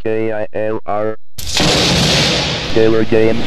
KILR Killer Games.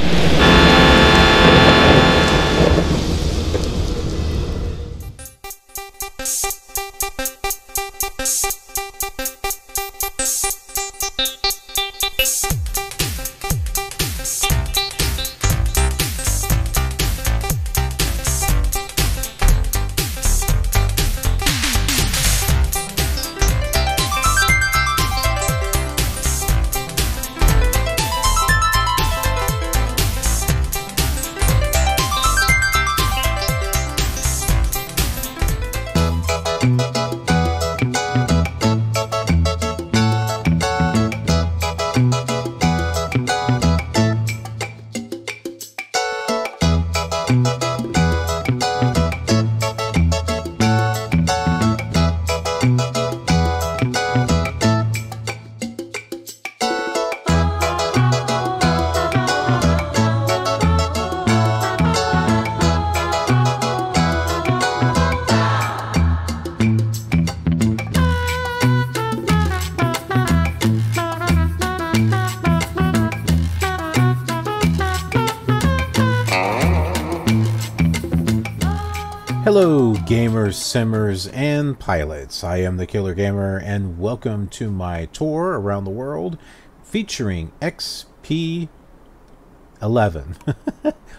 Hello gamers, simmers, and pilots. I am the Killer Gamer and welcome to my tour around the world featuring XP11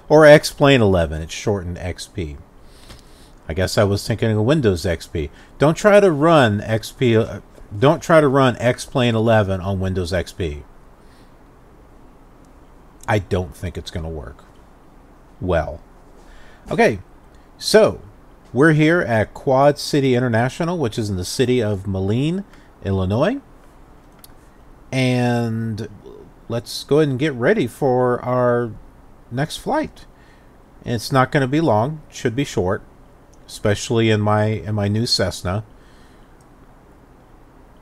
or X-Plane 11. It's shortened XP. I guess I was thinking of Windows XP. Don't try to run X-Plane 11 on Windows XP. I don't think it's going to work well. Okay, so we're here at Quad City International, which is in the city of Moline, Illinois. And let's go ahead and get ready for our next flight. And it's not going to be long, should be short, especially in my new Cessna,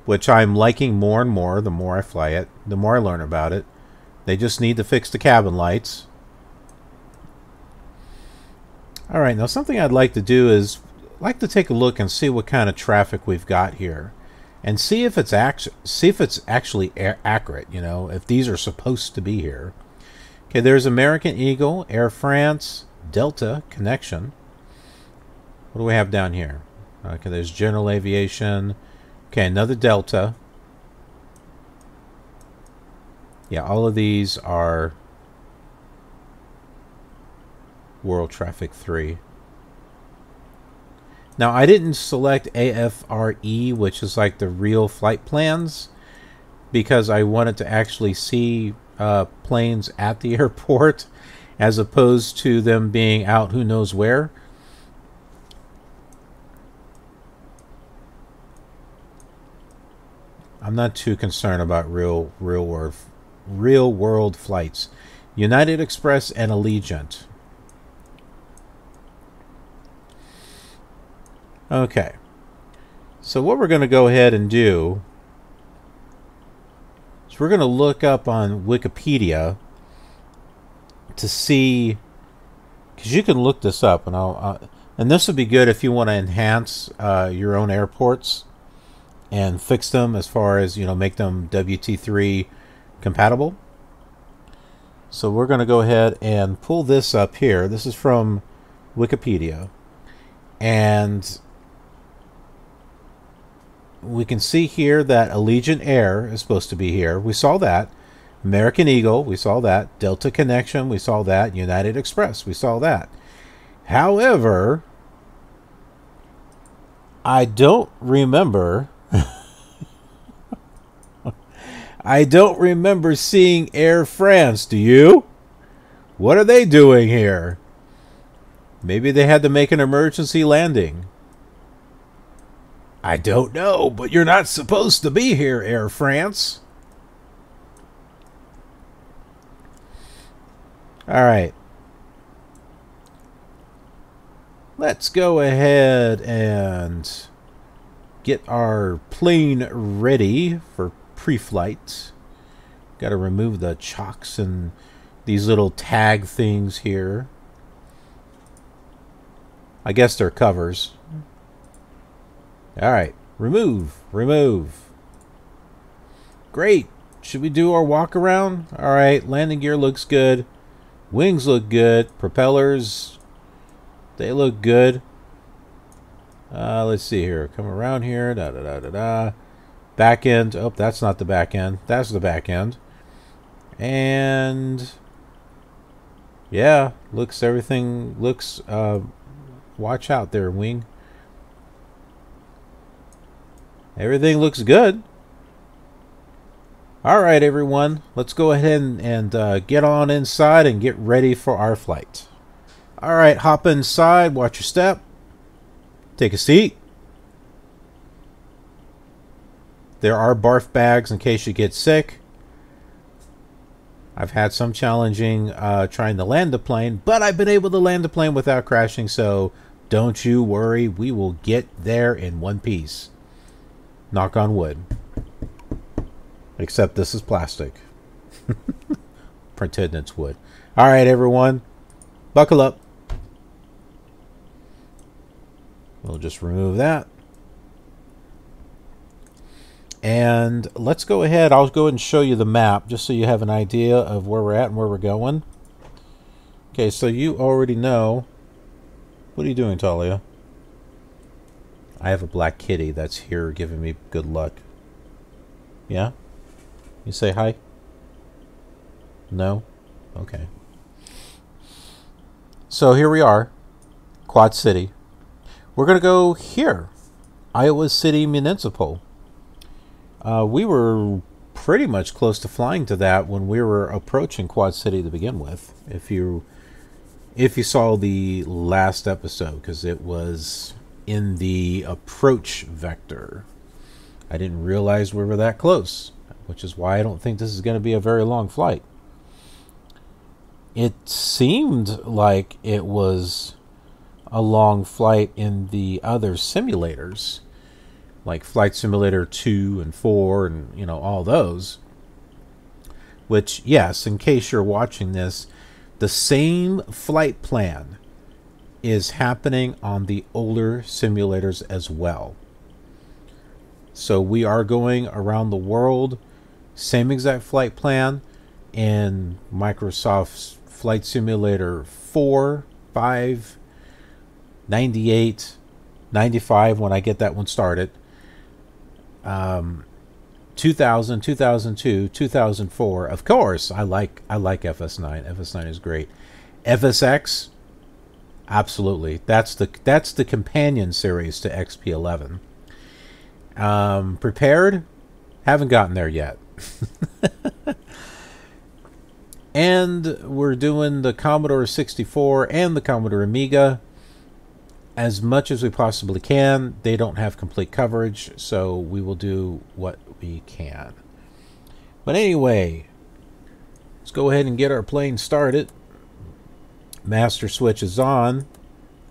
which I'm liking more and more the more I fly it, the more I learn about it. They just need to fix the cabin lights. Alright, now something I'd like to do is take a look and see what kind of traffic we've got here. And see if it's actually accurate, you know, if these are supposed to be here. Okay, there's American Eagle, Air France, Delta Connection. What do we have down here? Okay, there's General Aviation. Okay, another Delta. Yeah, all of these are World Traffic 3. Now, I didn't select AFRE, which is like the real flight plans, because I wanted to actually see planes at the airport as opposed to them being out who knows where. I'm not too concerned about real world flights. United Express and Allegiant. Okay, so what we're going to go ahead and do is we're going to look up on Wikipedia to see, because you can look this up, and and this would be good if you want to enhance your own airports and fix them as far as, you know, make them WT3 compatible. So we're going to go ahead and pull this up here. This is from Wikipedia, and we can see here that Allegiant Air is supposed to be here. We saw that. American Eagle, we saw that. Delta Connection, we saw that. United Express, we saw that. However, I don't remember I don't remember seeing Air France. Do you? What are they doing here? Maybe they had to make an emergency landing. I don't know, but you're not supposed to be here, Air France. Alright. Let's go ahead and get our plane ready for pre-flight. Got to remove the chocks and these little tag things here. I guess they're covers. Alright, remove. Great Should we do our walk around? All right, landing gear looks good. Wings look good. Propellers, they look good. Let's see here. Come around here. Da da da da da. Back end. Oh, that's not the back end. That's the back end. And yeah, everything looks. Watch out there, wing. Everything looks good. All right, everyone. Let's go ahead and get on inside and get ready for our flight. All right, hop inside. Watch your step. Take a seat. There are barf bags in case you get sick. I've had some challenging trying to land the plane, but I've been able to land the plane without crashing, so don't you worry. We will get there in one piece. Knock on wood. Except this is plastic. Pretend it's wood. All right, everyone. Buckle up. We'll just remove that. And let's go ahead. I'll go ahead and show you the map just so you have an idea of where we're at and where we're going. Okay, so you already know. What are you doing, Talia? I have a black kitty that's here giving me good luck. Yeah? You say hi? No? Okay. So here we are. Quad City. We're going to go here. Iowa City Municipal. We were pretty much close to flying to that when we were approaching Quad City to begin with. If you saw the last episode, because it was in the approach vector. I didn't realize we were that close, which is why I don't think this is going to be a very long flight. It seemed like it was a long flight in the other simulators, like Flight Simulator 2 and 4 and, you know, all those. Which, yes, in case you're watching this, the same flight plan is happening on the older simulators as well. So we are going around the world, same exact flight plan in Microsoft's Flight Simulator 4, 5, 98, 95 when I get that one started, 2000, 2002, 2004. Of course, I like FS9. FS9 is great. FSX, absolutely. That's the companion series to XP11. Prepared, haven't gotten there yet. And we're doing the Commodore 64 and the Commodore Amiga as much as we possibly can. They don't have complete coverage, so we will do what we can. But anyway, let's go ahead and get our plane started. Master switch is on.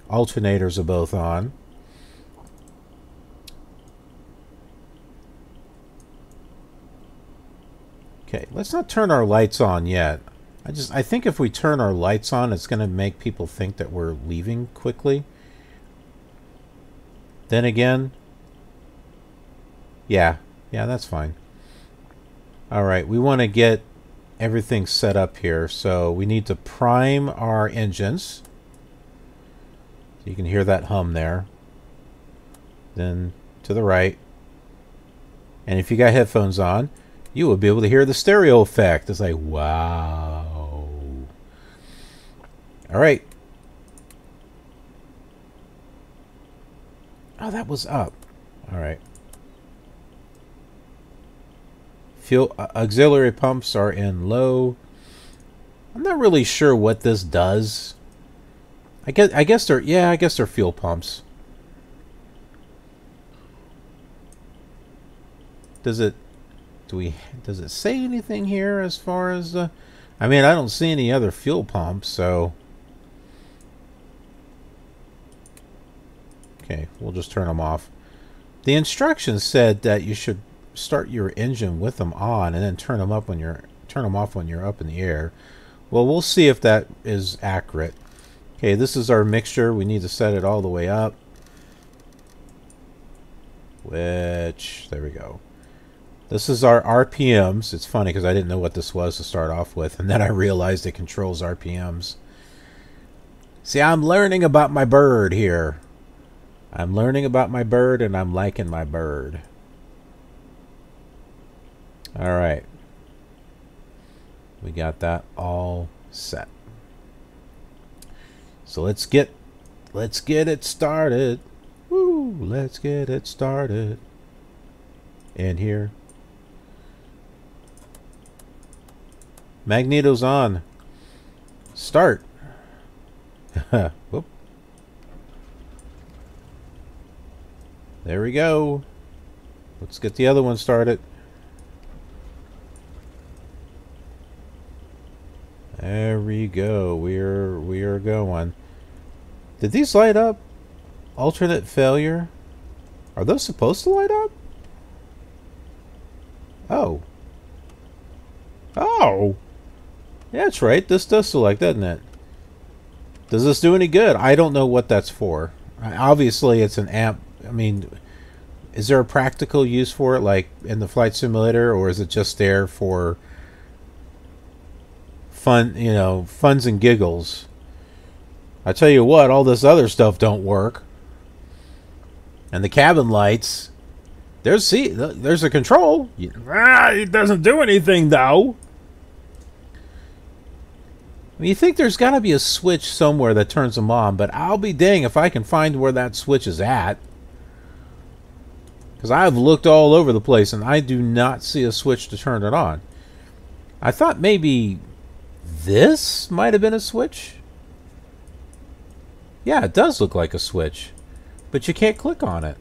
Alternators are both on. Okay, let's not turn our lights on yet. I think if we turn our lights on, it's going to make people think that we're leaving quickly. Then again, yeah, that's fine. All right, we want to get everything set up here, so we need to prime our engines. So you can hear that hum there. Then to the right. And if you got headphones on, you will be able to hear the stereo effect. It's like, wow. All right. Oh, that was up. All right. Fuel auxiliary pumps are in low. I'm not really sure what this does. I guess they're fuel pumps. Does it say anything here as far as the... I mean, I don't see any other fuel pumps, so... Okay, we'll just turn them off. The instructions said that you should start your engine with them on and then turn them off when you're up in the air. Well, we'll see if that is accurate. Okay, this is our mixture. We need to set it all the way up. Which, there we go. This is our RPMs. It's funny because I didn't know what this was to start off with, and then I realized it controls RPMs. See, I'm learning about my bird here. I'm learning about my bird, and I'm liking my bird. All right. We got that all set. So let's get it started. Woo! Let's get it started. In here. Magneto's on. Start. Whoop. There we go. Let's get the other one started. There we go. We are going. Did these light up? Alternate failure? Are those supposed to light up? Oh. Oh! Yeah, that's right. This does select, doesn't it? Does this do any good? I don't know what that's for. Obviously, it's an amp. I mean, is there a practical use for it, like in the flight simulator, or is it just there for fun, you know, funs and giggles? I tell you what, all this other stuff don't work. And the cabin lights, there's a control. It doesn't do anything though. I mean, you think there's got to be a switch somewhere that turns them on, but I'll be dang if I can find where that switch is at. Because I've looked all over the place and I do not see a switch to turn it on. I thought maybe this might have been a switch. Yeah, it does look like a switch, but you can't click on it.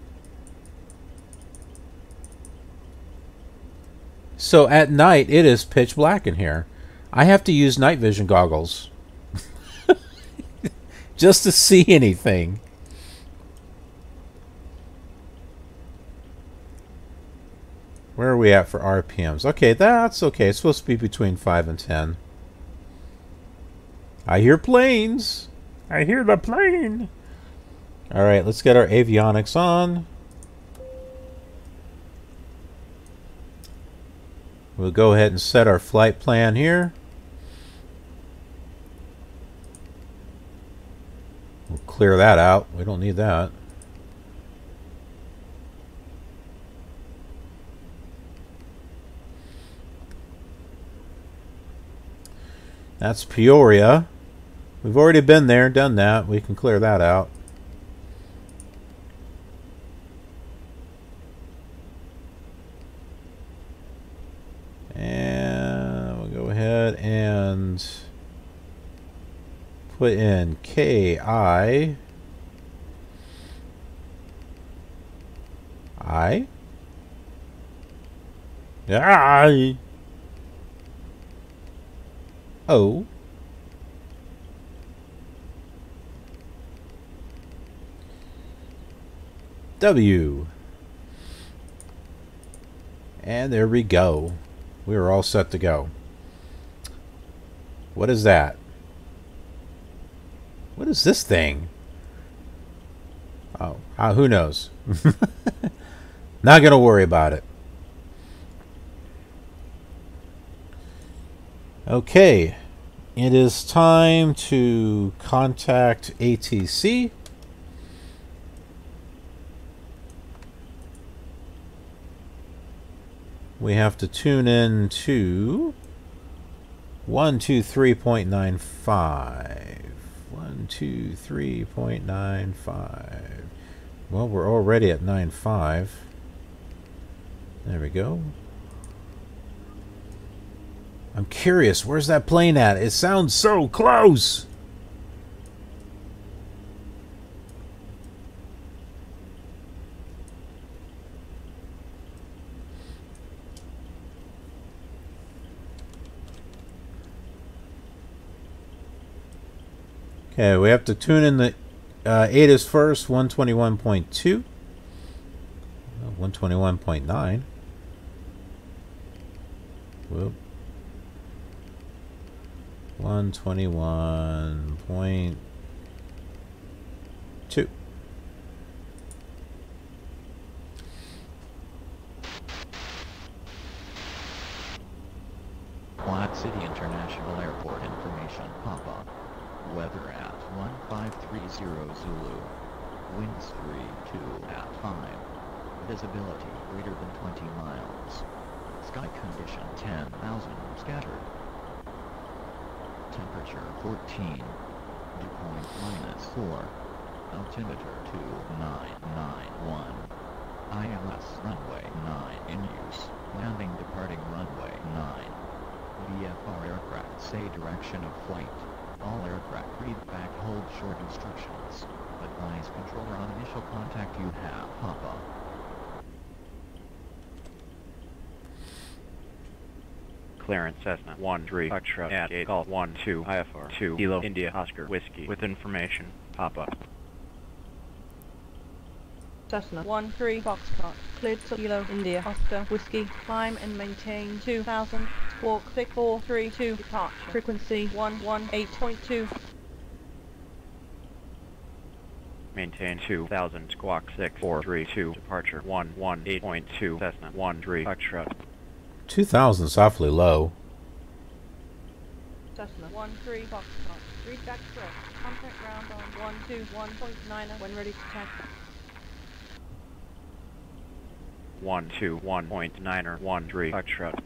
So at night, it is pitch black in here. I have to use night vision goggles just to see anything. Where are we at for RPMs? Okay, that's okay. It's supposed to be between 5 and 10. I hear planes. I hear the plane. All right, let's get our avionics on. We'll go ahead and set our flight plan here. We'll clear that out. We don't need that. That's Peoria. We've already been there, done that. We can clear that out. And we'll go ahead and put in KI. I. O. W. And there we go. We are all set to go. What is that? What is this thing? Oh, who knows? Not gonna worry about it. Okay, it is time to contact ATC. We have to tune in to 123.95. 123.95. Well, we're already at 9.5. There we go. I'm curious, where's that plane at? It sounds so close. Okay, we have to tune in the ATIS first, 121.2. 121.9. Whoop. 121.2. City International Airport information. Papa. Weather at 1530 Zulu. Winds 3-2 at 5. Visibility greater than 20 miles. Sky condition 10,000 scattered. Temperature 14. Dew point -4. Altimeter 2991. ILS runway 9 in use. Landing departing runway 9. VFR aircraft say direction of flight. All aircraft read back hold short instructions. Advise controller on initial contact you have. Papa. Clearance Cessna 13 Foxtrot at 8 Golf 12 IFR 2 Kilo India Oscar Whiskey with information. Papa. Cessna 13 Foxtrot, cleared to Kilo India Oscar Whiskey, climb and maintain 2000, squawk 6432, departure frequency 118.2. Maintain 2000 squawk 6432, departure 118.2 Cessna 13 Foxtrot. 2,000's awfully low. Cessna 13 Foxtrot, read back correct, contact ground on 121.9 when ready to taxi. 121.9er 13 Foxtrot.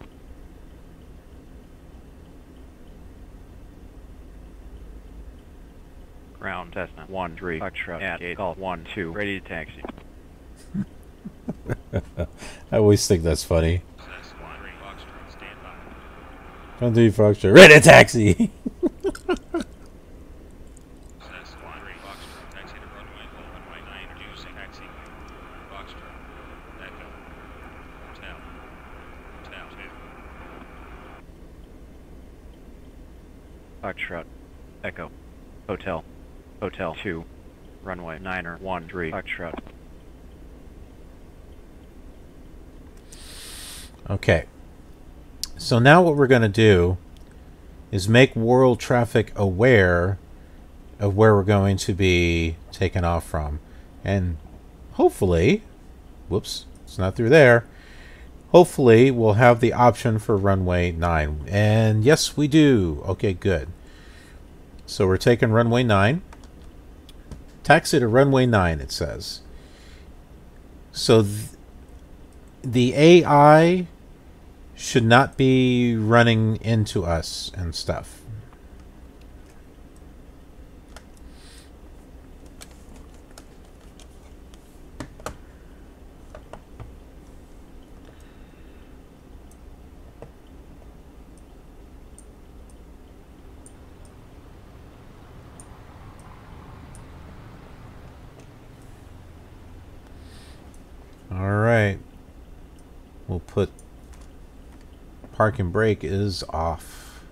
Ground Cessna 13 Foxtrot at 8 Golf 12 ready to taxi. I always think that's funny. 13 Foxtrot, ready to taxi! Foxtrot, Echo, Hotel, Hotel 2, runway 9er 13 Foxtrot. Okay. So now what we're going to do is make world traffic aware of where we're going to be taken off from. And hopefully, whoops, it's not through there. Hopefully we'll have the option for runway 9. And yes, we do. Okay, good. So we're taking runway 9. Taxi to runway 9, it says. So the AI should not be running into us and stuff. All right. We'll put park and brake is off.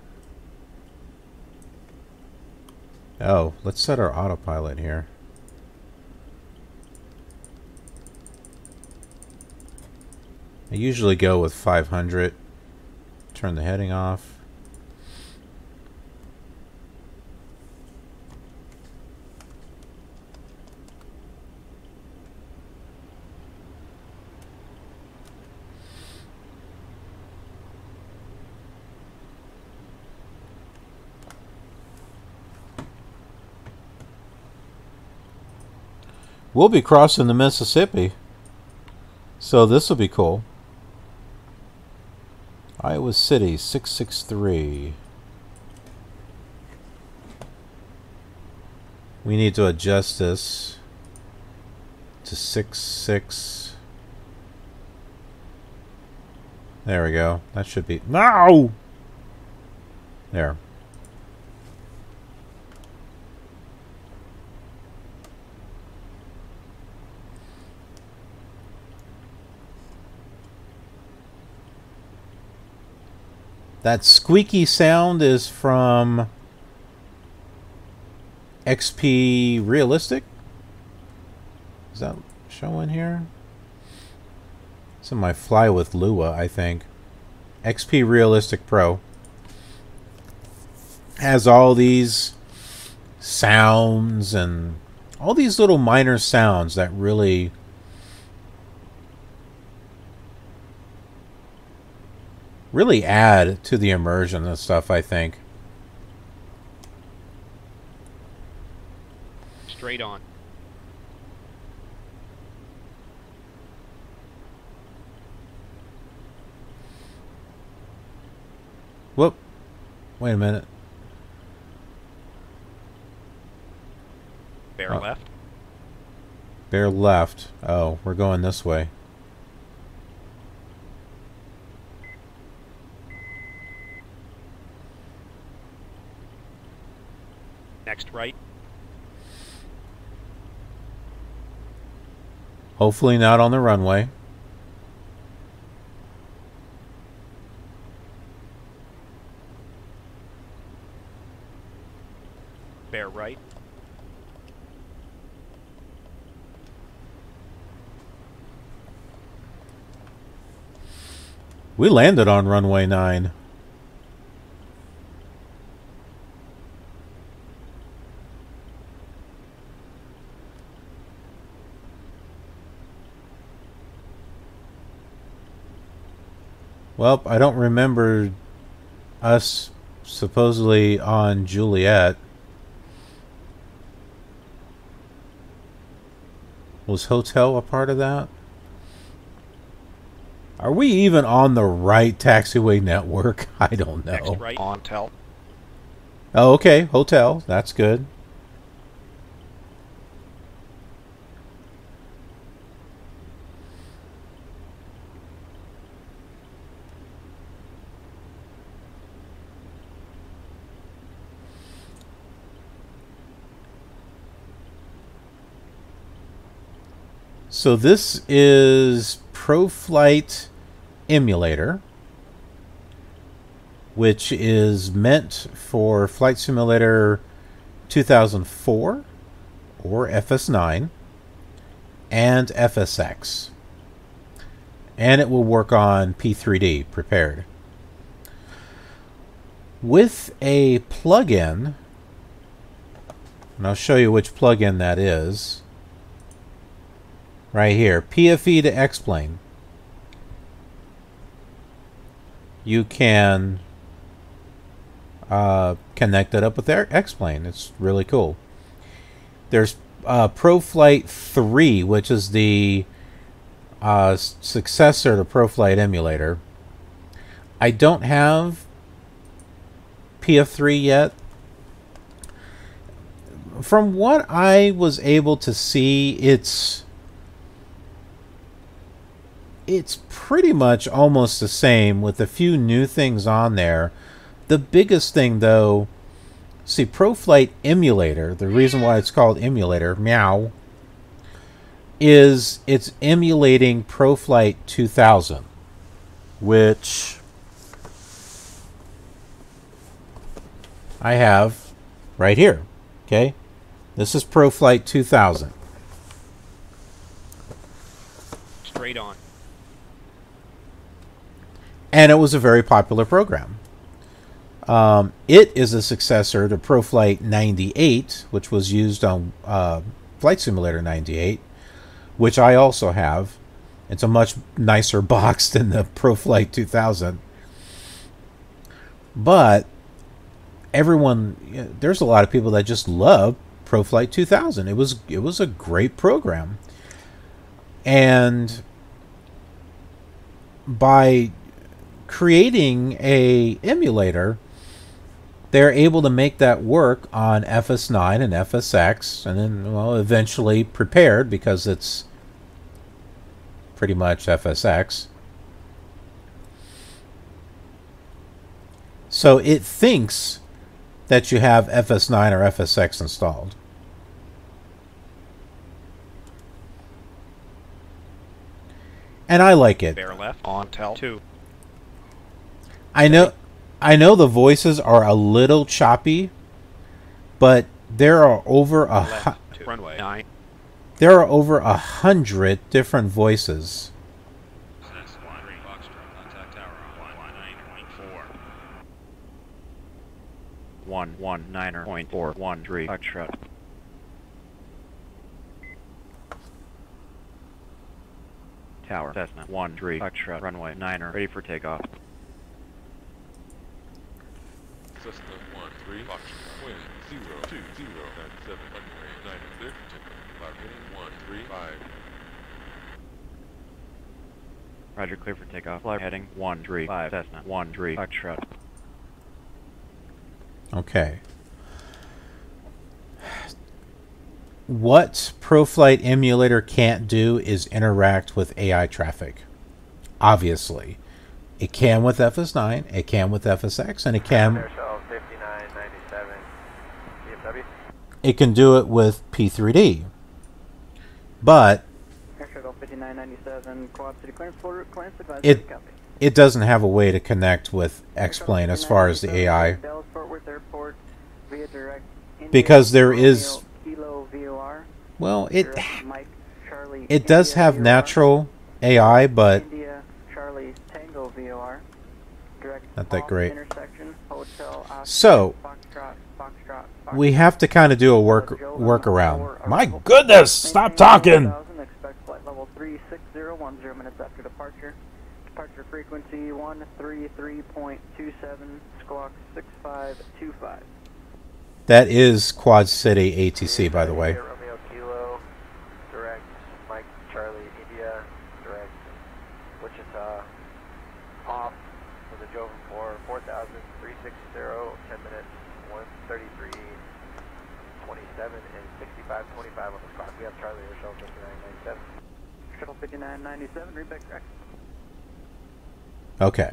Oh, let's set our autopilot here. I usually go with 500. Turn the heading off. We'll be crossing the Mississippi, so this will be cool. Iowa City 663. We need to adjust this to 66. There we go. That should be no. There. That squeaky sound is from XP Realistic. Is that showing here? It's in my Fly with Lua, I think. XP Realistic Pro has all these sounds and all these little minor sounds that really really add to the immersion and stuff, I think. Straight on. Whoop. Wait a minute. Bear left. Bear left. Oh, we're going this way. Next right. Hopefully not on the runway. Bear right. We landed on runway 9. Well, I don't remember us supposedly on Juliet. Was Hotel a part of that? Are we even on the right taxiway network? I don't know. Next right. On Tel. Oh, okay. Hotel. That's good. So this is ProFlight Emulator, which is meant for Flight Simulator 2004 or FS9 and FSX. And it will work on P3D prepared. With a plugin, and I'll show you which plugin that is. Right here, PFE to X-Plane. You can connect it up with X-Plane. It's really cool. There's ProFlight 3, which is the successor to ProFlight Emulator. I don't have PF3 yet. From what I was able to see, it's pretty much almost the same with a few new things on there. The biggest thing, though, see, ProFlight Emulator, the reason why it's called Emulator, meow, is it's emulating ProFlight 2000, which I have right here. Okay, this is ProFlight 2000. Straight on. And it was a very popular program. It is a successor to ProFlight 98, which was used on Flight Simulator 98, which I also have. It's a much nicer box than the ProFlight 2000. But everyone, there's a lot of people that just love ProFlight 2000. It was a great program. And by creating a emulator, they're able to make that work on FS9 and FSX, and then, well, eventually prepared, because it's pretty much FSX. So it thinks that you have FS9 or FSX installed. And I like it. Bear left. On Tel 2. I know the voices are a little choppy, but there are over runway 9. There are over 100 different voices. 119.413 Foxtrot. Tower Cessna 13 Foxtrot runway 9er ready for takeoff. Cessna 13 Foxtrot, wind 02097, runway 96, cloud heading 135. Roger, clear for takeoff. Flight heading 135 Cessna 13 Foxtrot. Okay. What ProFlight emulator can't do is interact with AI traffic. Obviously. It can with FS9, it can with FSX, and it can... It can do it with P3D. But it doesn't have a way to connect with X-Plane as far as the AI. Because there is... Well, it does have natural AI, but not that great. So we have to kind of do a workaround. My goodness, stop talking. Expect flight level 360, 10 minutes after departure. Departure frequency 133.27, squawk 6525. That is Quad City ATC, by the way. Romeo Kilo, direct Mike Charlie India, direct Wichita, off for the Joven 4, 4,360, 10 minutes, 133, 27, and 6525 on the clock. We have Charlie Rochelle 5997. Shuttle 5997, read back correct. Okay.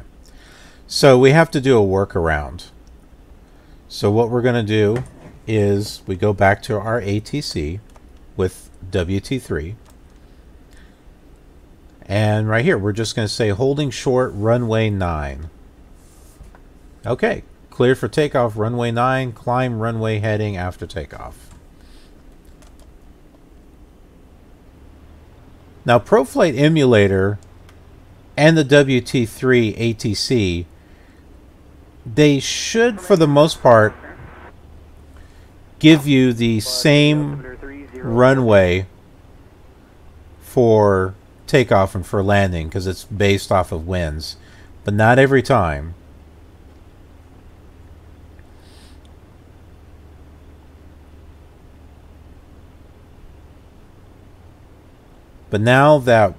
So we have to do a workaround. So what we're going to do is we go back to our ATC with WT3. And right here, we're just going to say holding short runway 9. Okay. Cleared for takeoff, runway 9. Climb runway heading after takeoff. Now, ProFlight Emulator and the WT3 ATC, they should, for the most part, give you the same runway for takeoff and for landing, because it's based off of winds, but not every time. But now that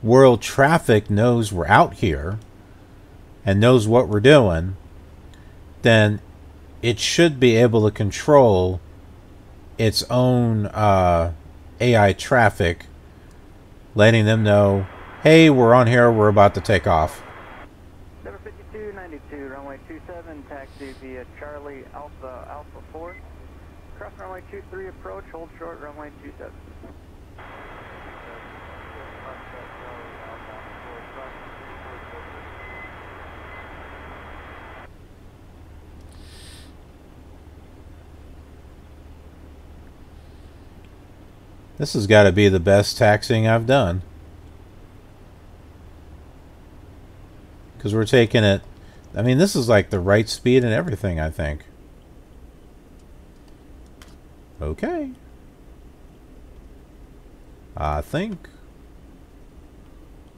world traffic knows we're out here and knows what we're doing, then it should be able to control its own AI traffic, letting them know, hey, we're on here, we're about to take off. Number 5292, runway 27, taxi via Charlie Alpha 4. Cross runway 23, approach, hold short, runway 27. This has got to be the best taxiing I've done. Because we're taking it... I mean, this is like the right speed and everything, I think. Okay. I think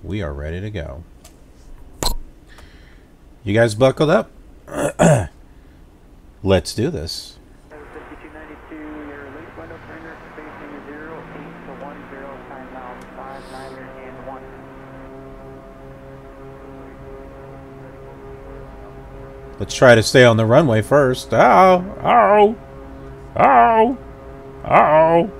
we are ready to go. You guys buckled up? Let's do this. 5292, your release window finger spacing 08 to 10, time now 59 and 1. Let's try to stay on the runway first. Oh, oh, oh, oh.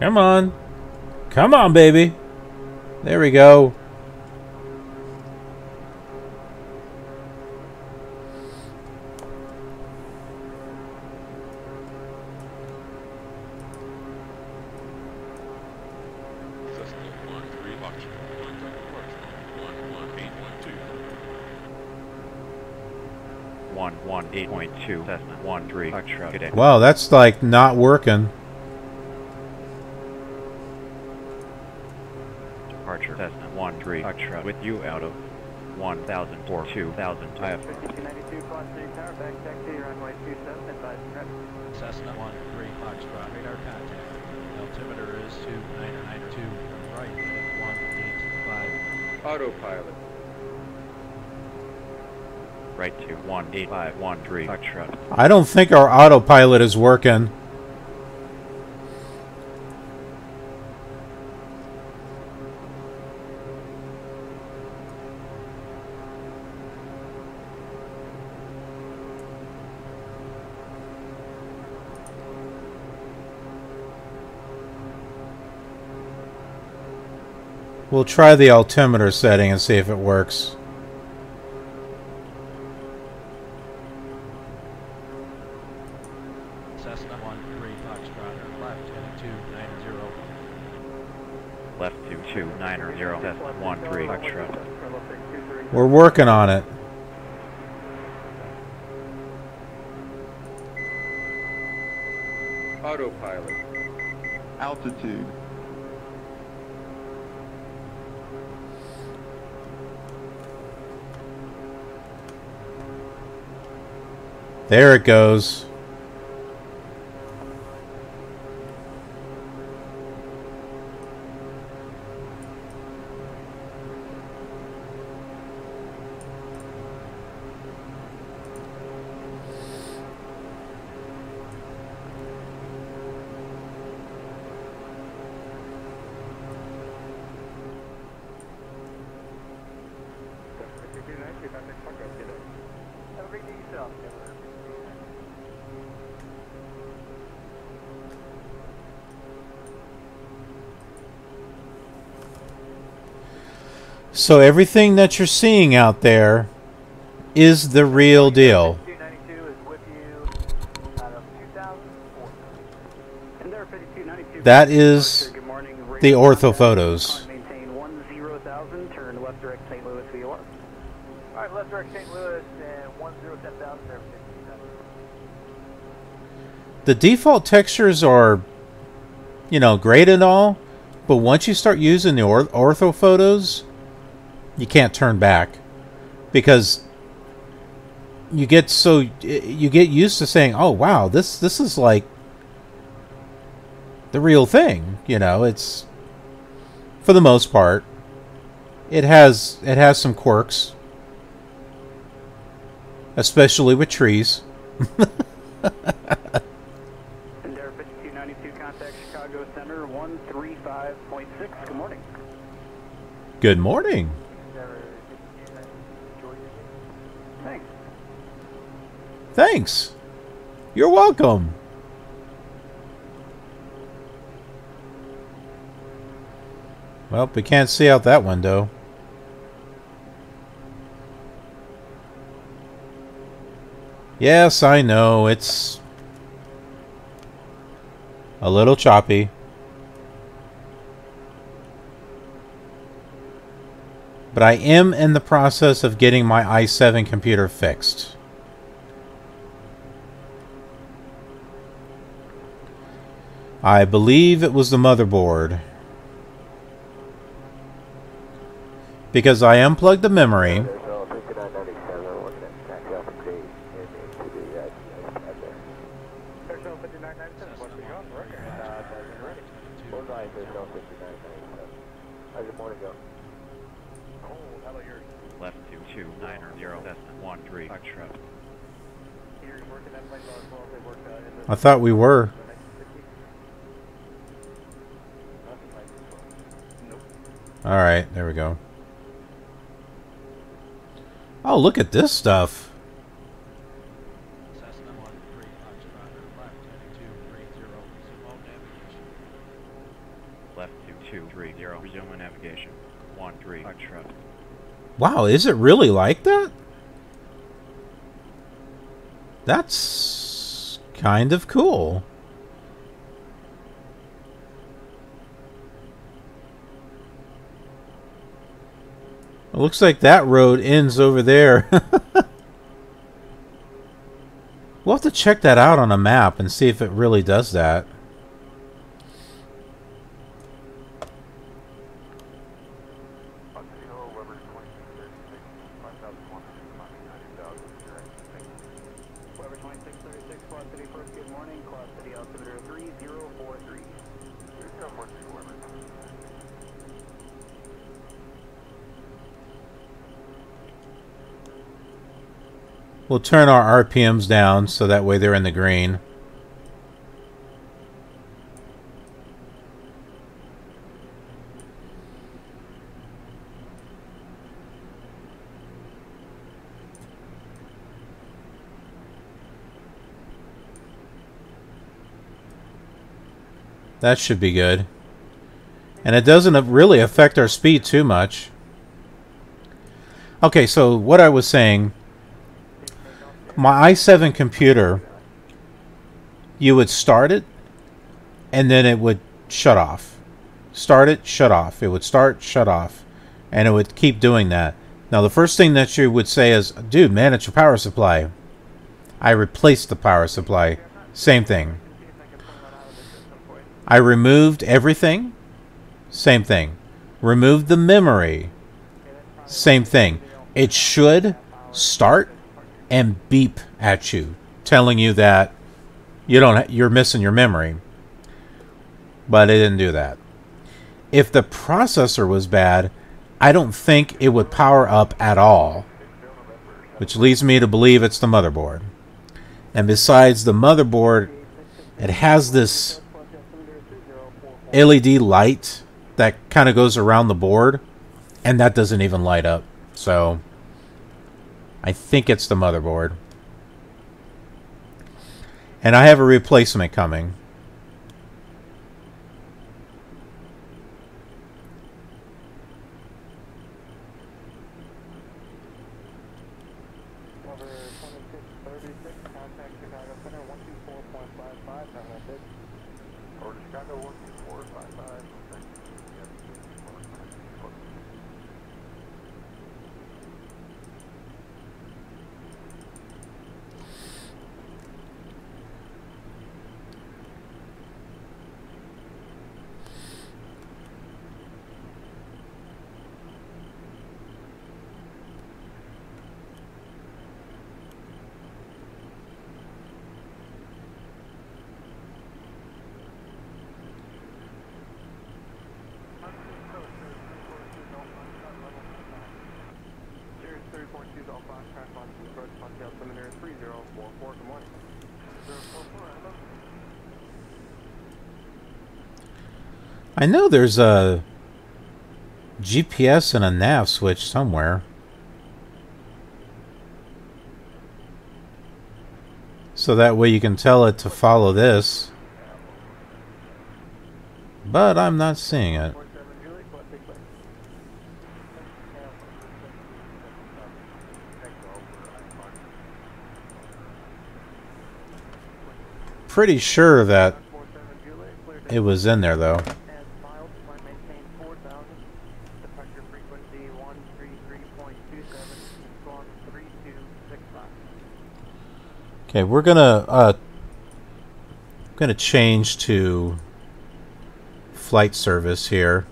Come on. Come on, baby. There we go. Cessna 13 Foxtrot, contact departure 118.2. 118.2 Cessna 13 Foxtrot. Good day. Wow, that's like not working. Departure Cessna 13 Foxtrot with you out of 1,000 or 2,000 IFR. 5292, Quad City Tower, back taxi, runway 27, advise correct. Cessna 13 Foxtrot, radar contact. Altimeter is 2992, from right, heading 185. Autopilot. Right to 18513 Foxtrot. I don't think our autopilot is working. We'll try the altimeter setting and see if it works. Cessna 13 Foxtrot, left heading 290. Left to 290 Cessna 13 Foxtrot. We're working on it. Autopilot. Altitude. There it goes. So everything that you're seeing out there is the real deal. 292 is with you out of 2004. And there, 5292. That is Good morning. the ortho photos. Maintain 10,000. Turn left direct St. Louis VOR. All right, left direct St. Louis and 10,10,000. There, 5292. The default textures are, you know, great and all, but once you start using the ortho photos, you can't turn back, because you get used to saying, "Oh wow, this is like the real thing." You know, it's, for the most part, it has some quirks, especially with trees. And there, 5292. Contact Chicago Center 135.6. Good morning. Good morning. Thanks. Thanks. You're welcome. Well, we can't see out that window. Yes, I know, it's a little choppy. But I am in the process of getting my i7 computer fixed. I believe it was the motherboard, because I unplugged the memory. Left to 290 Cessna 13 Foxtrot. I thought we were. Alright, there we go. Oh, look at this stuff. Cessna 13 Foxtrot, left heading 230, resume navigation. Left to 230, resume navigation. 13 Foxtrot. Wow, is it really like that? That's kind of cool. It looks like that road ends over there. We'll have to check that out on a map and see if it really does that. We'll turn our RPMs down so that way they're in the green. That should be good. And it doesn't really affect our speed too much. Okay, so what I was saying, my i7 computer, you would start it, and then it would shut off. Start it, shut off. It would start, shut off. And it would keep doing that. Now, the first thing that you would say is, dude, manage your power supply. I replaced the power supply. Same thing. I removed everything. Same thing. Removed the memory. Same thing. It should start and beep at you, telling you that you're missing your memory. But it didn't do that. If the processor was bad, I don't think it would power up at all, which leads me to believe it's the motherboard. And besides the motherboard, it has this LED light that kind of goes around the board, and that doesn't even light up. So I think it's the motherboard. And I have a replacement coming. I know there's a GPS and a nav switch somewhere. So that way you can tell it to follow this. But I'm not seeing it. Pretty sure that it was in there though. Okay, we're gonna change to flight service here.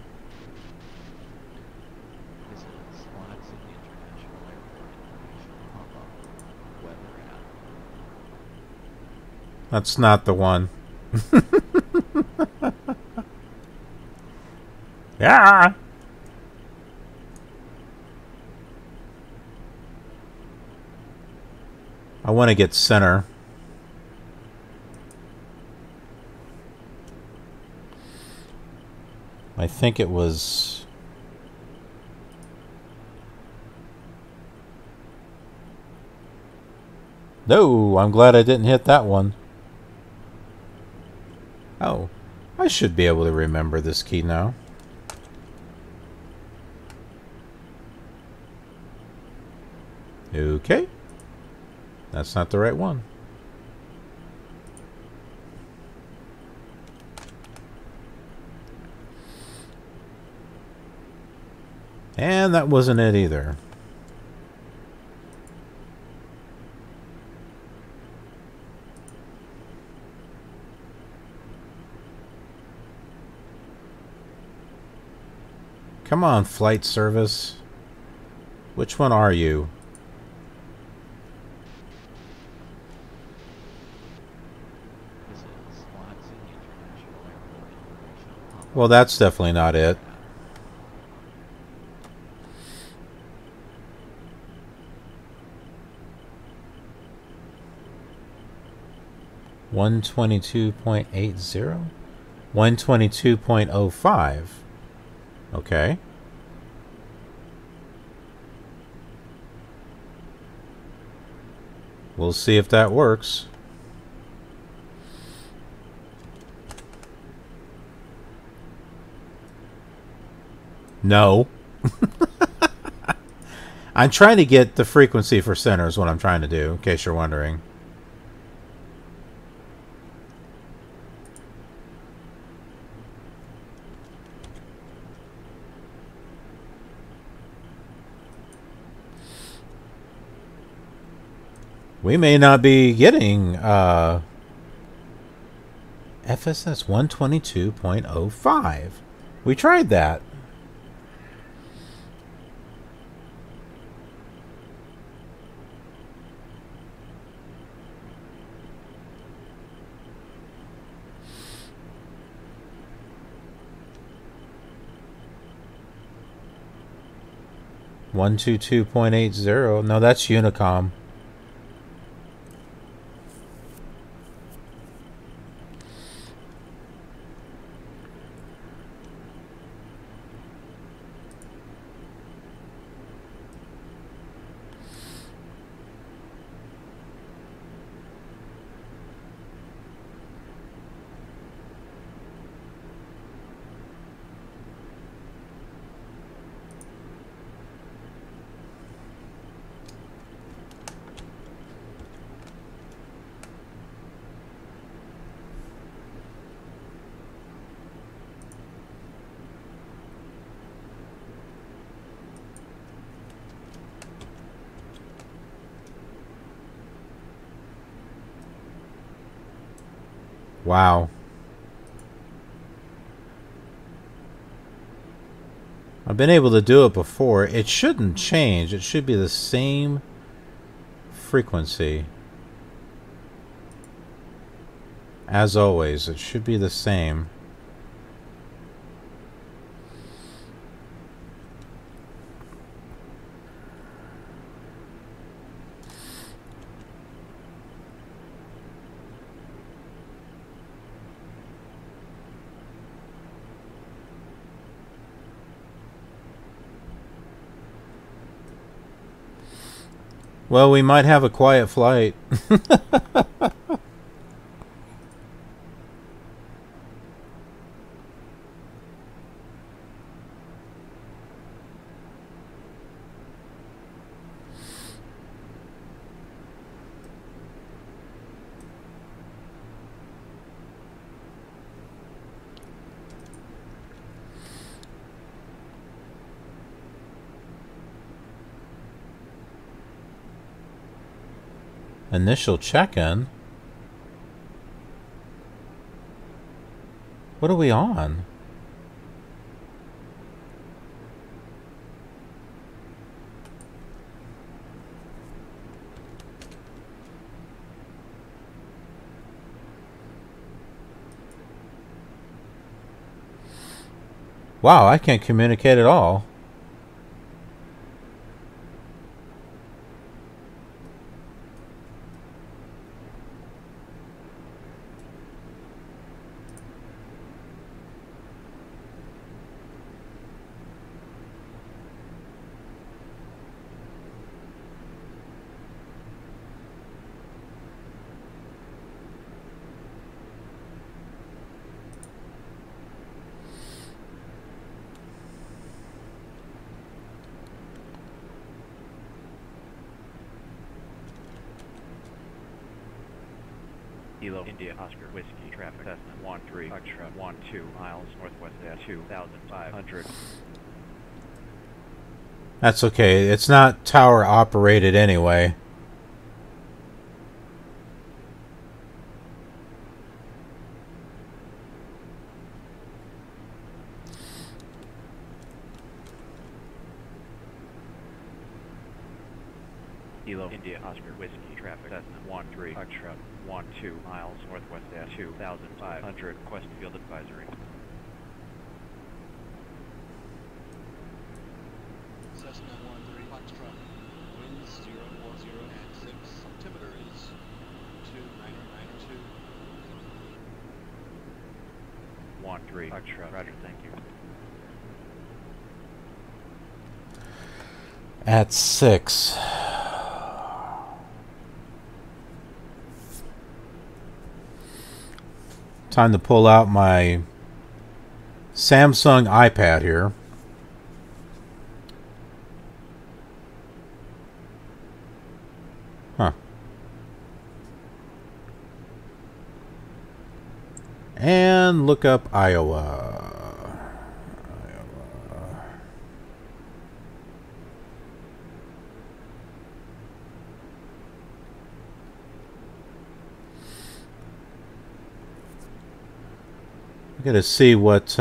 That's not the one. Yeah. I want to get center. I think it was... No, I'm glad I didn't hit that one. Oh, I should be able to remember this key now. Okay. That's not the right one. And that wasn't it either. Come on, flight service. Which one are you? Well, that's definitely not it. 122.80? 122.05. Okay. We'll see if that works. No. I'm trying to get the frequency for center is what I'm trying to do, in case you're wondering. We may not be getting FSS 122.05. We tried that. $122.80. No, that's Unicom. Wow. I've been able to do it before. It shouldn't change. It should be the same frequency. As always, it should be the same. Well, we might have a quiet flight. Initial check-in? What are we on? Wow, I can't communicate at all. Kilo India Oscar Whiskey traffic Cessna 13 Foxtrot 12 miles northwest at 2,500. That's okay. It's not tower operated anyway. Kilo India Oscar Whiskey traffic Cessna 13 Foxtrot 12 miles northwest at 2,500. Quest field advisory. Cessna 13 Foxtrot. Winds 040 at 6. Altimeter is 2992. 13 Foxtrot. Roger, thank you. At 6. Time to pull out my Samsung iPad here. Huh. And look up Iowa. Got to see what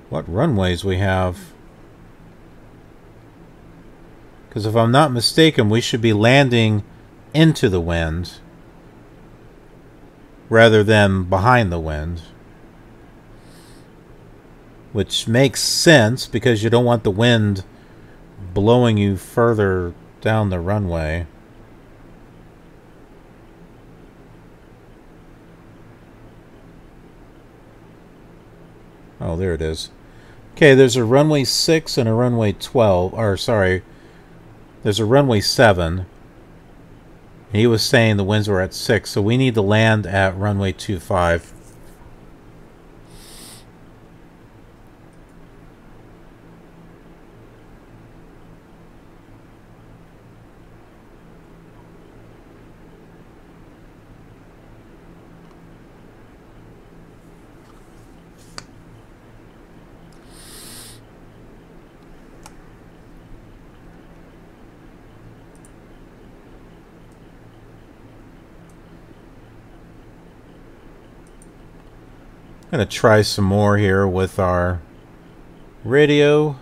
runways we have, because if I'm not mistaken, we should be landing into the wind rather than behind the wind, which makes sense because you don't want the wind blowing you further down the runway. Oh, there it is. Okay, there's a runway 6 and a runway 12. Or, sorry, there's a runway 7. He was saying the winds were at 6, so we need to land at runway 25. I'm going to try some more here with our radio.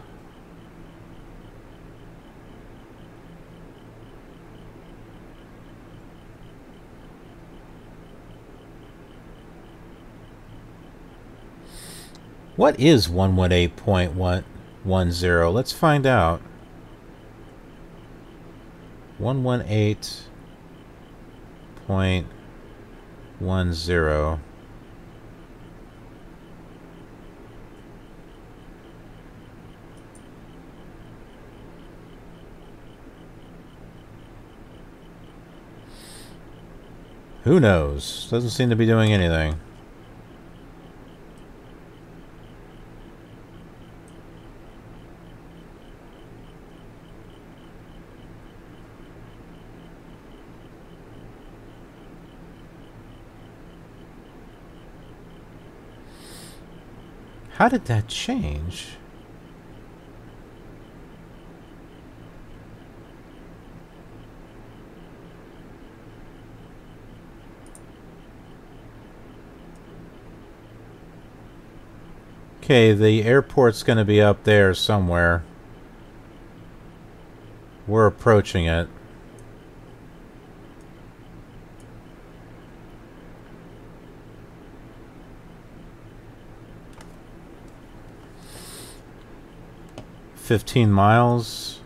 What is 118.110? Let's find out. 118.10. Who knows? Doesn't seem to be doing anything. How did that change? Okay, the airport's going to be up there somewhere. We're approaching it. "15 miles.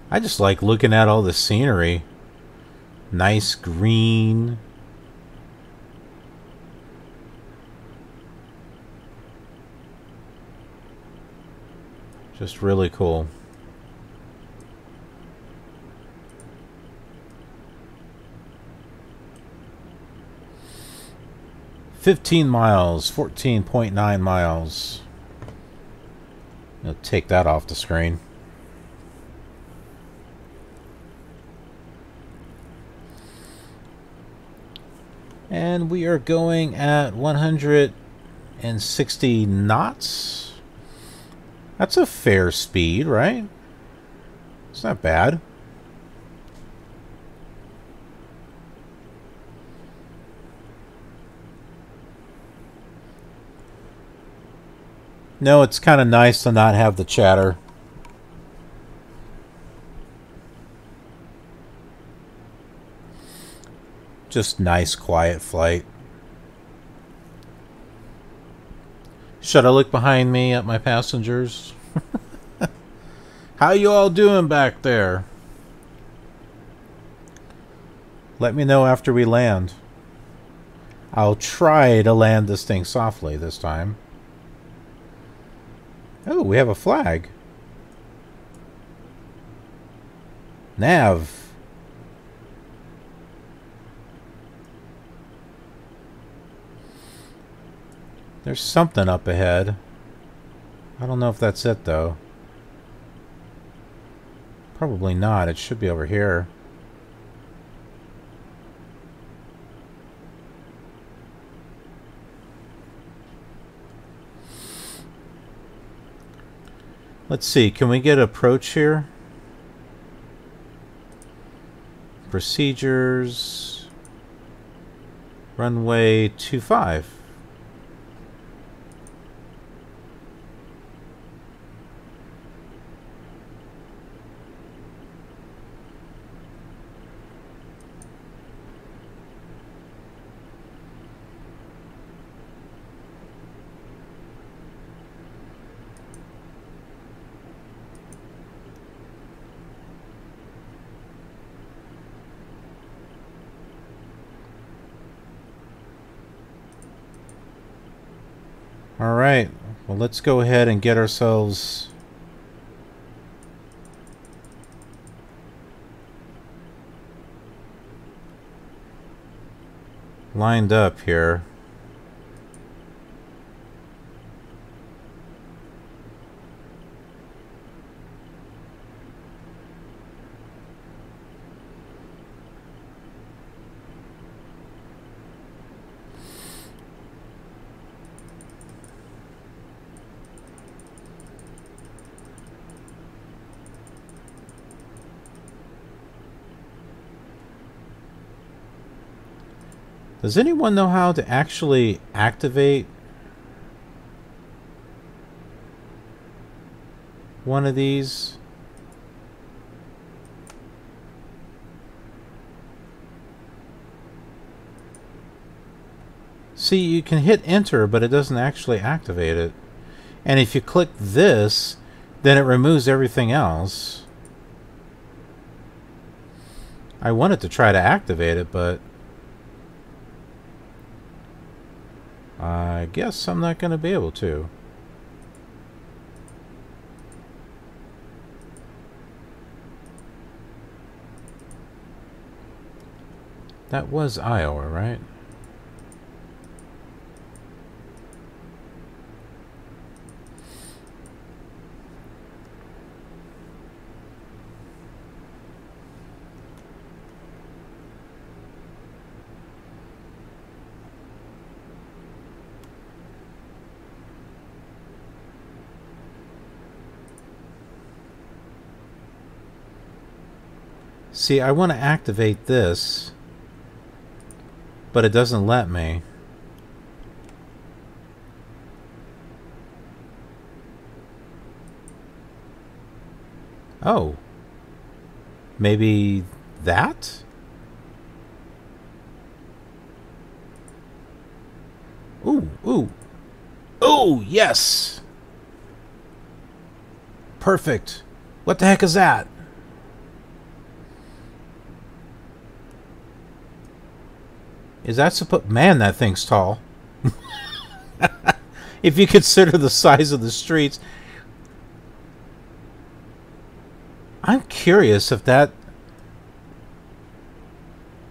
I just like looking at all the scenery. Nice green. Just really cool. "15 miles, 14.9 miles. I'll take that off the screen. And we are going at 160 knots. That's a fair speed, right? It's not bad. No, it's kind of nice to not have the chatter. Just nice, quiet flight. Should I look behind me at my passengers? How you all doing back there? Let me know after we land. I'll try to land this thing softly this time. Oh, we have a flag. Nav. There's something up ahead. I don't know if that's it, though. Probably not. It should be over here. Let's see. Can we get approach here? Procedures. Runway 25. Alright, well, let's go ahead and get ourselves lined up here. Does anyone know how to actually activate one of these? See, you can hit enter, but it doesn't actually activate it. And if you click this, then it removes everything else. I wanted to try to activate it, but I guess I'm not going to be able to. That was Iowa, right? See, I want to activate this, but it doesn't let me. Oh. Maybe that? Ooh, ooh. Ooh, yes! Perfect. What the heck is that? Is that supposed... Man, that thing's tall. If you consider the size of the streets. I'm curious if that...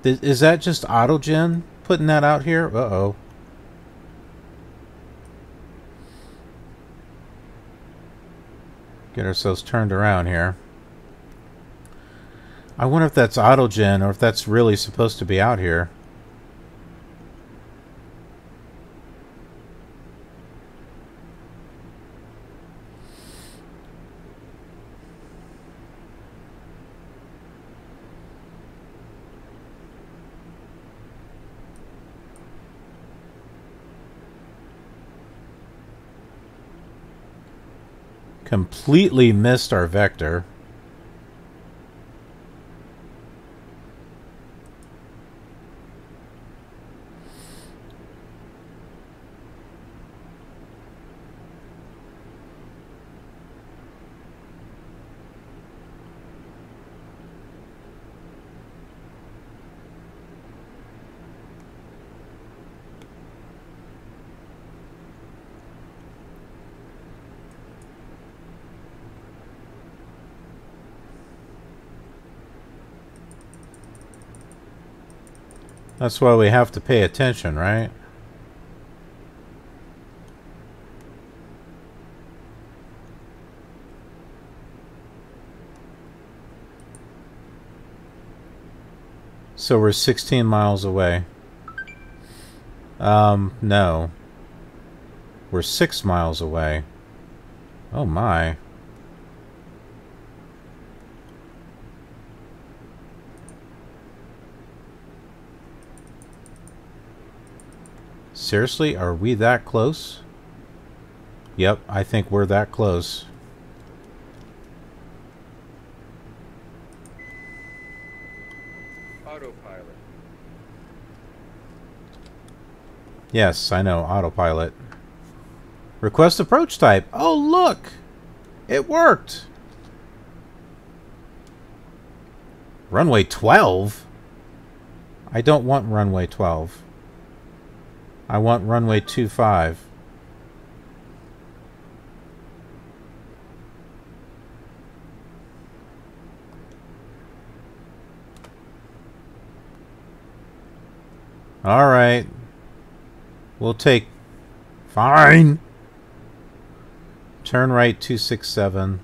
Is that just AutoGen putting that out here? Uh-oh. Get ourselves turned around here. I wonder if that's AutoGen or if that's really supposed to be out here. Completely missed our vector. That's why we have to pay attention, right? So we're 16 miles away. No. We're 6 miles away. Oh my. Seriously, are we that close? Yep, I think we're that close. Autopilot. Yes, I know, autopilot. Request approach type. Oh, look! It worked! Runway 12? I don't want runway 12. I want runway 25. All right. We'll take... Fine! Turn right 267.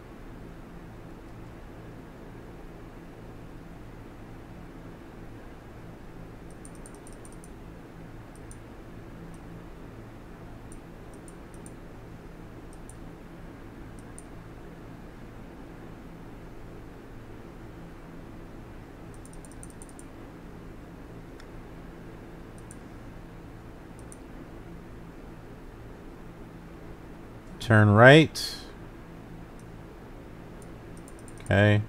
Turn right. Okay.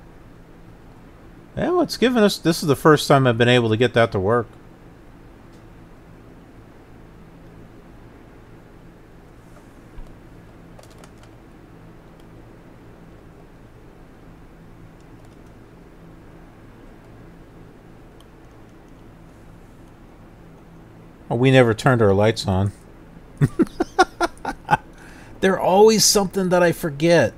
Yeah, it's given us... This is the first time I've been able to get that to work. Oh, we never turned our lights on. There's always something that I forget.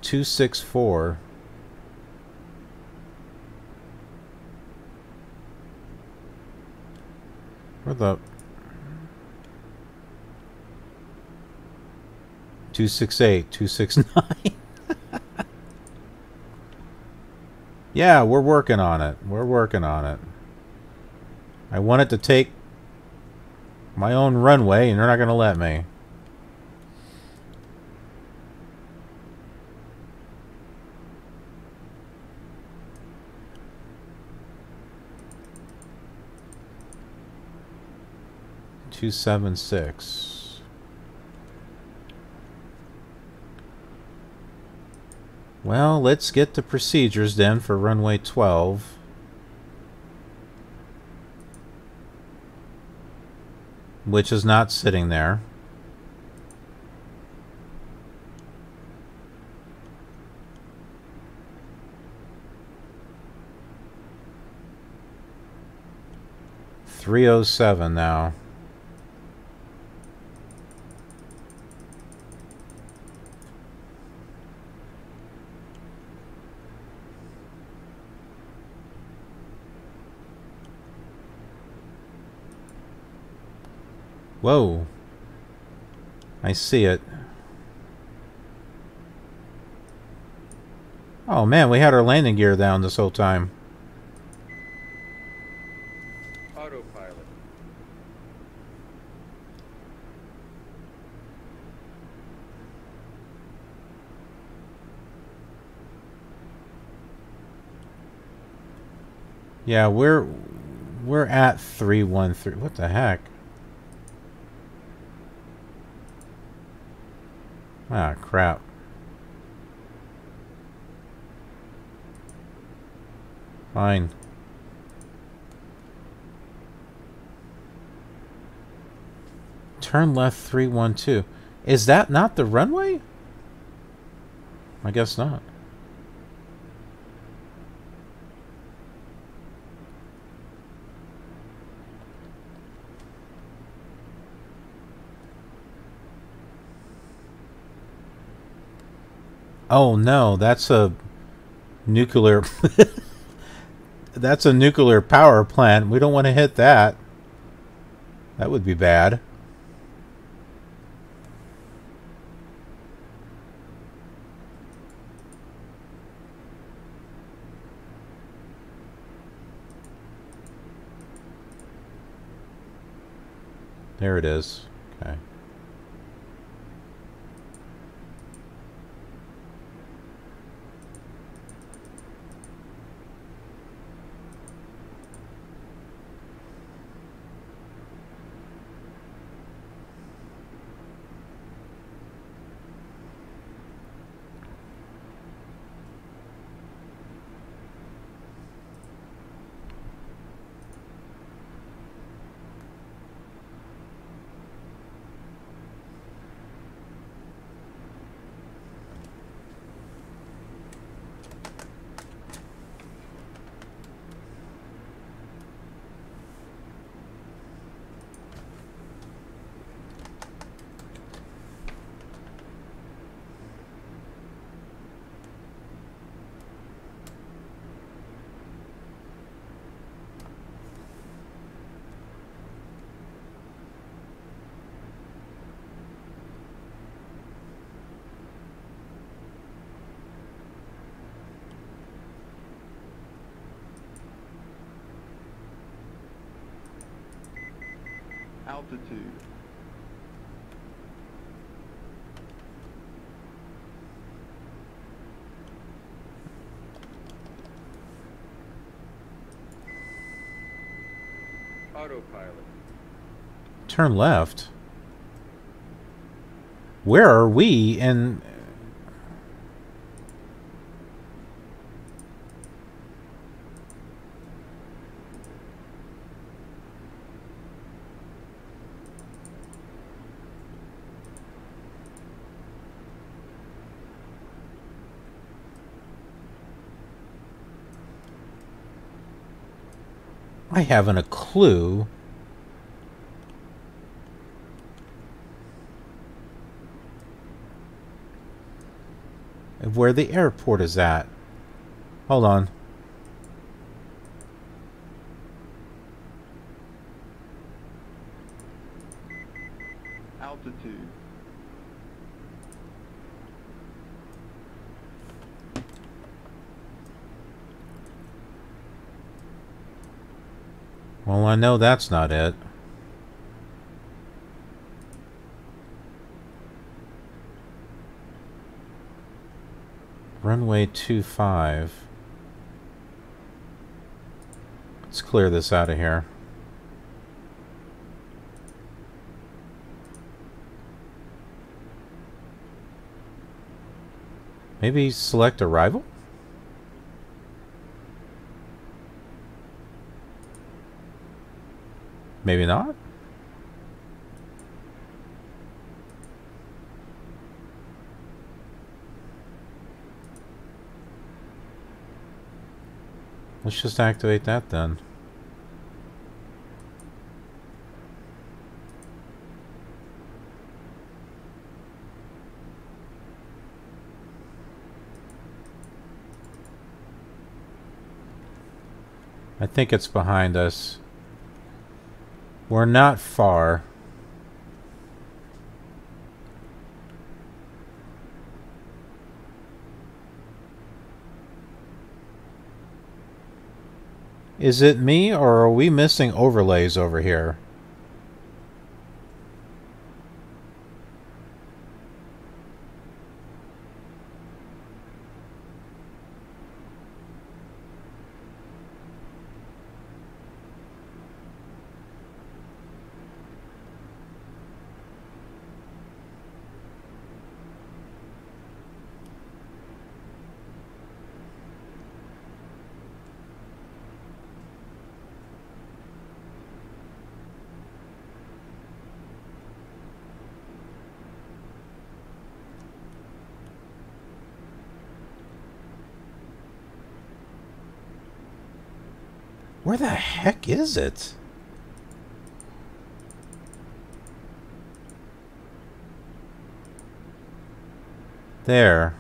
Two 264. Where the 268, 269. Yeah, we're working on it. We're working on it. I wanted to take my own runway, and they're not going to let me. Two 276. Well, let's get the procedures then for runway 12. Which is not sitting there. .307 now. Whoa. I see it. Oh man, we had our landing gear down this whole time. Autopilot. Yeah, we're at 313. What the heck? Ah, crap. Fine. Turn left 312. Is that not the runway? I guess not. Oh no, that's a nuclear. That's a nuclear power plant. We don't want to hit that. That would be bad. There it is. Okay. Altitude. Autopilot. Turn left. Where are we in... I haven't a clue. Of where the airport is at. Hold on. Altitude. Well, I know that's not it. Runway 25. Let's clear this out of here. Maybe select arrival? Maybe not? Let's just activate that then. I think it's behind us. We're not far. Is it me, or are we missing overlays over here? Where the heck is it? There.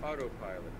Autopilot.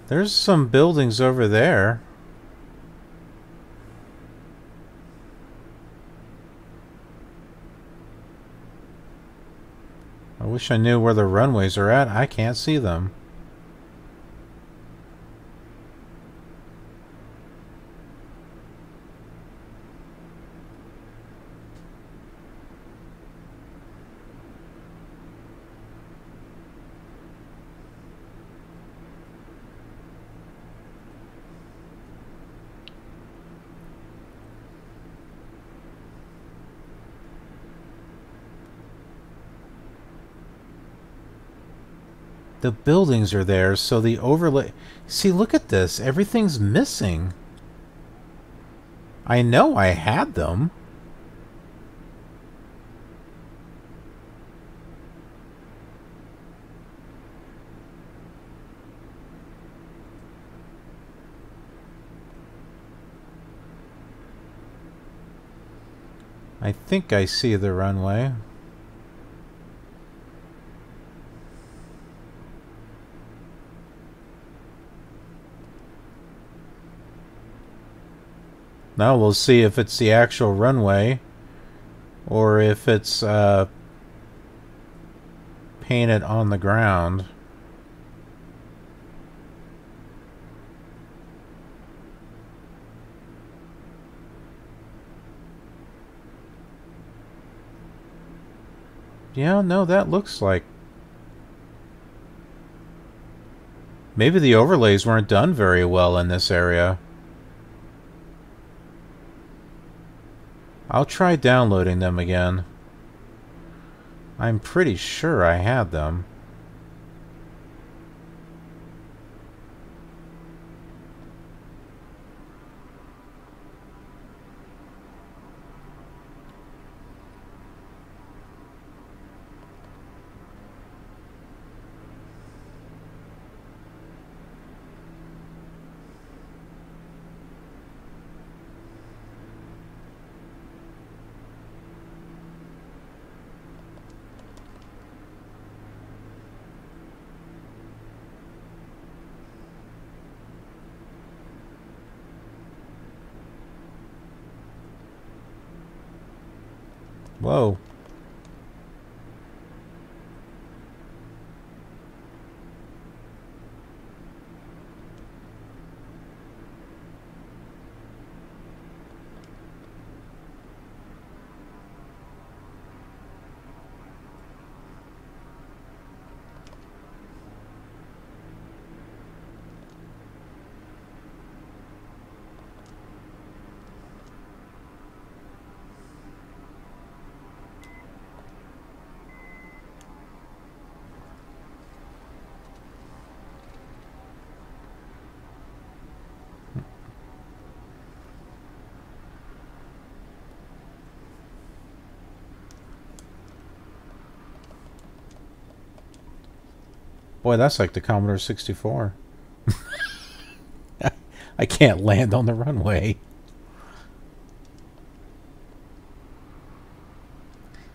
There's some buildings over there. I wish I knew where the runways are at. I can't see them. The buildings are there, so the overlay... See, look at this. Everything's missing. I know I had them. I think I see the runway. Now we'll see if it's the actual runway or if it's painted on the ground. Yeah, no, that looks like... Maybe the overlays weren't done very well in this area. I'll try downloading them again. I'm pretty sure I had them. Whoa. Boy, that's like the Commodore 64. I can't land on the runway.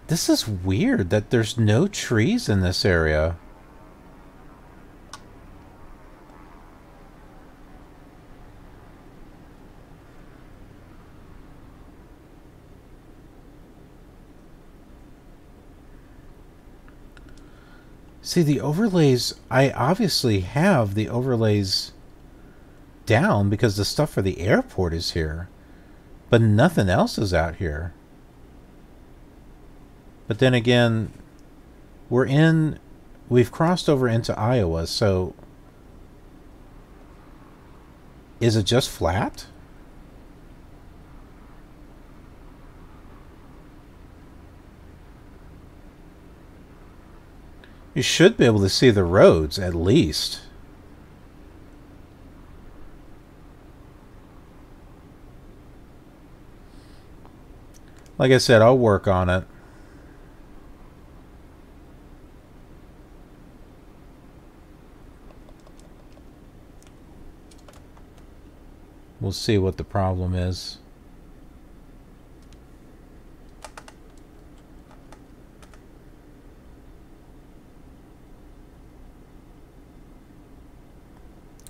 This is weird that there's no trees in this area. See, the overlays, I obviously have the overlays down because the stuff for the airport is here, but nothing else is out here. But then again, we've crossed over into Iowa, so Is it just flat? You should be able to see the roads, at least. Like I said, I'll work on it. We'll see what the problem is.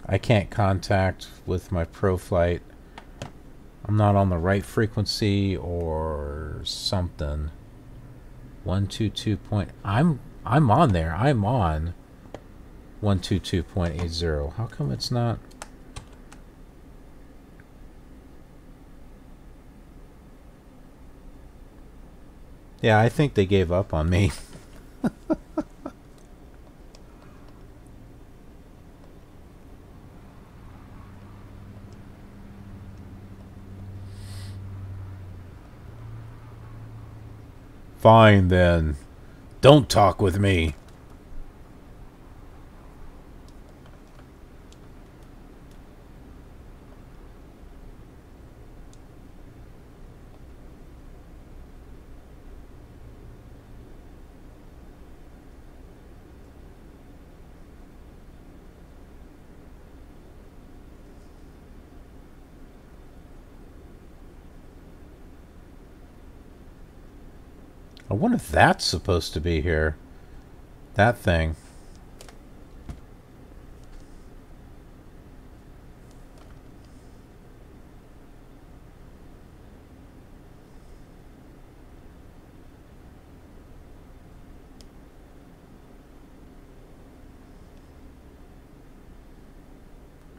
I can't contact with my ProFlight. I'm not on the right frequency or something. 122 point. I'm on there. I'm on 122.80. How come it's not? Yeah, I think they gave up on me. Fine then. Don't talk with me. I wonder if that's supposed to be here. That thing.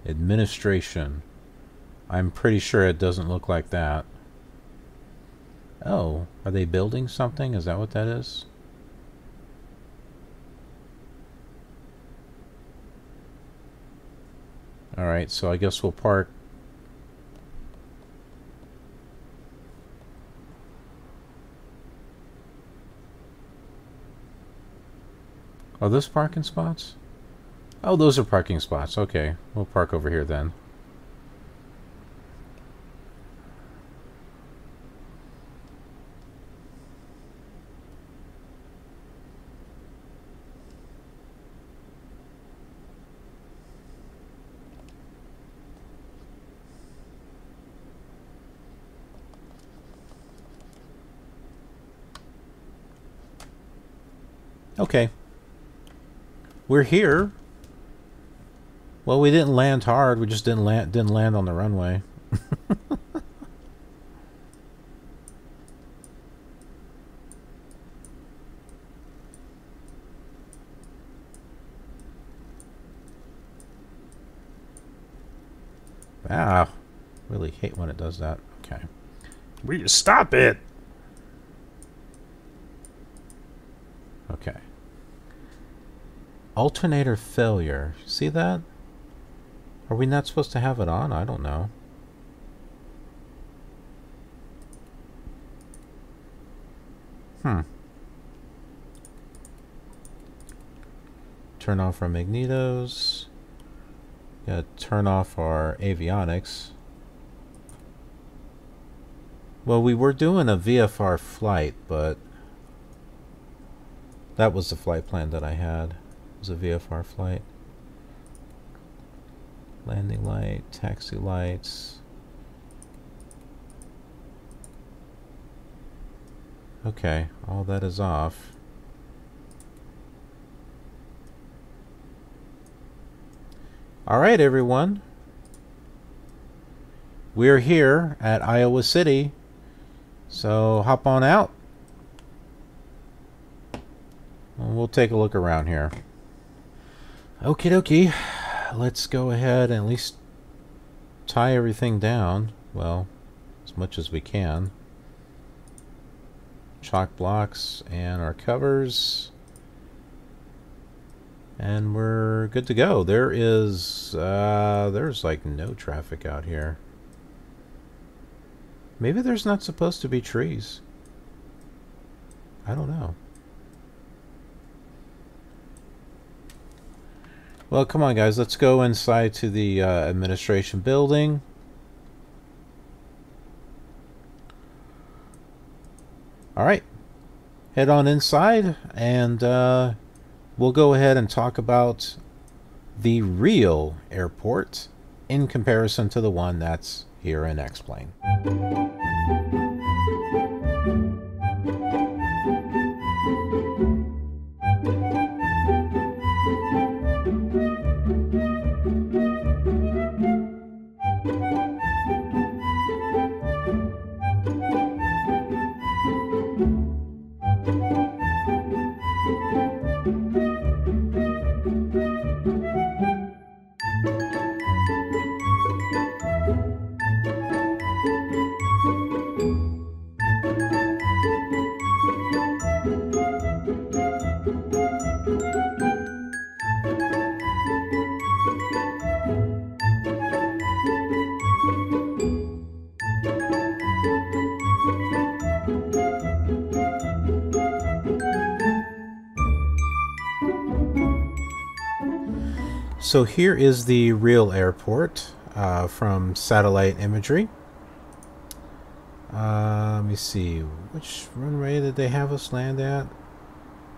Administration. I'm pretty sure it doesn't look like that. Oh, are they building something? Is that what that is? Alright, so I guess we'll park. Are those parking spots? Oh, those are parking spots. Okay, we'll park over here then. Okay. We're here. Well, we didn't land hard. We just didn't land on the runway. Ah, really hate when it does that. Okay. Will you stop it? Okay. Alternator failure. See that? Are we not supposed to have it on? I don't know. Turn off our magnetos. Gotta turn off our avionics. Well, we were doing a VFR flight, but that was the flight plan that I had. It was a VFR flight. Landing light, taxi lights. Okay, all that is off. Alright, everyone. We're here at Iowa City. So hop on out. And we'll take a look around here. Okie dokie. Let's go ahead and at least tie everything down. Well, as much as we can. Chalk blocks and our covers. And we're good to go. There is, there's like no traffic out here. Maybe there's not supposed to be trees. I don't know. Well, come on, guys. Let's go inside to the administration building. All right. Head on inside, and we'll go ahead and talk about the real airport in comparison to the one that's here in X-Plane. So here is the real airport from satellite imagery. Let me see, which runway did they have us land at?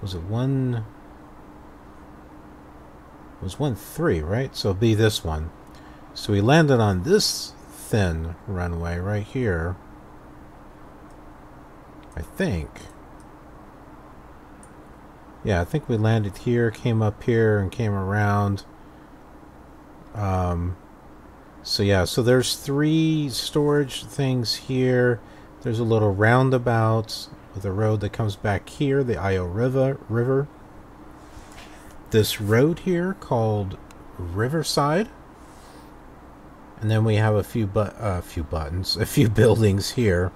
Was it 1? It was 1-3, right? So it'll be this one. So we landed on this thin runway right here, I think. Yeah, I think we landed here, came up here, and came around. So yeah, so there's 3 storage things here. There's a little roundabout with a road that comes back here, the KIOW River. This road here called Riverside. And then we have a few buildings here.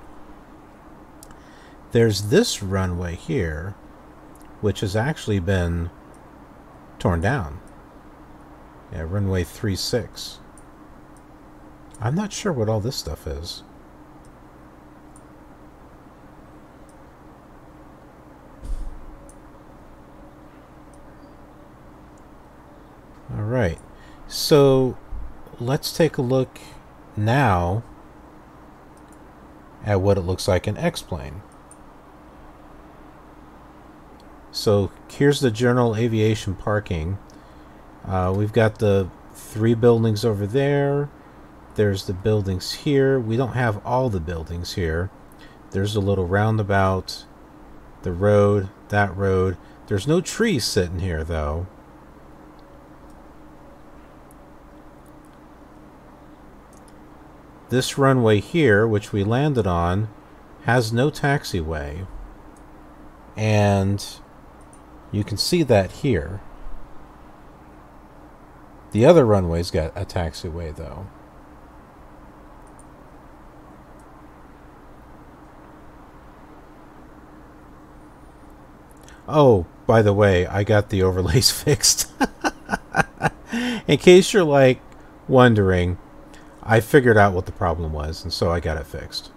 There's this runway here, which has actually been torn down. Yeah, runway 36. I'm not sure what all this stuff is. All right. So let's take a look now at what it looks like in X-Plane. So here's the general aviation parking. We've got the 3 buildings over there. There's the buildings here. We don't have all the buildings here. There's a little roundabout, the road, that road. There's no trees sitting here, though. This runway here, which we landed on, has no taxiway. And you can see that here. The other runway's got a taxiway, though. Oh, by the way, I got the overlays fixed. In case you're, like, wondering, I figured out what the problem was, and so I got it fixed.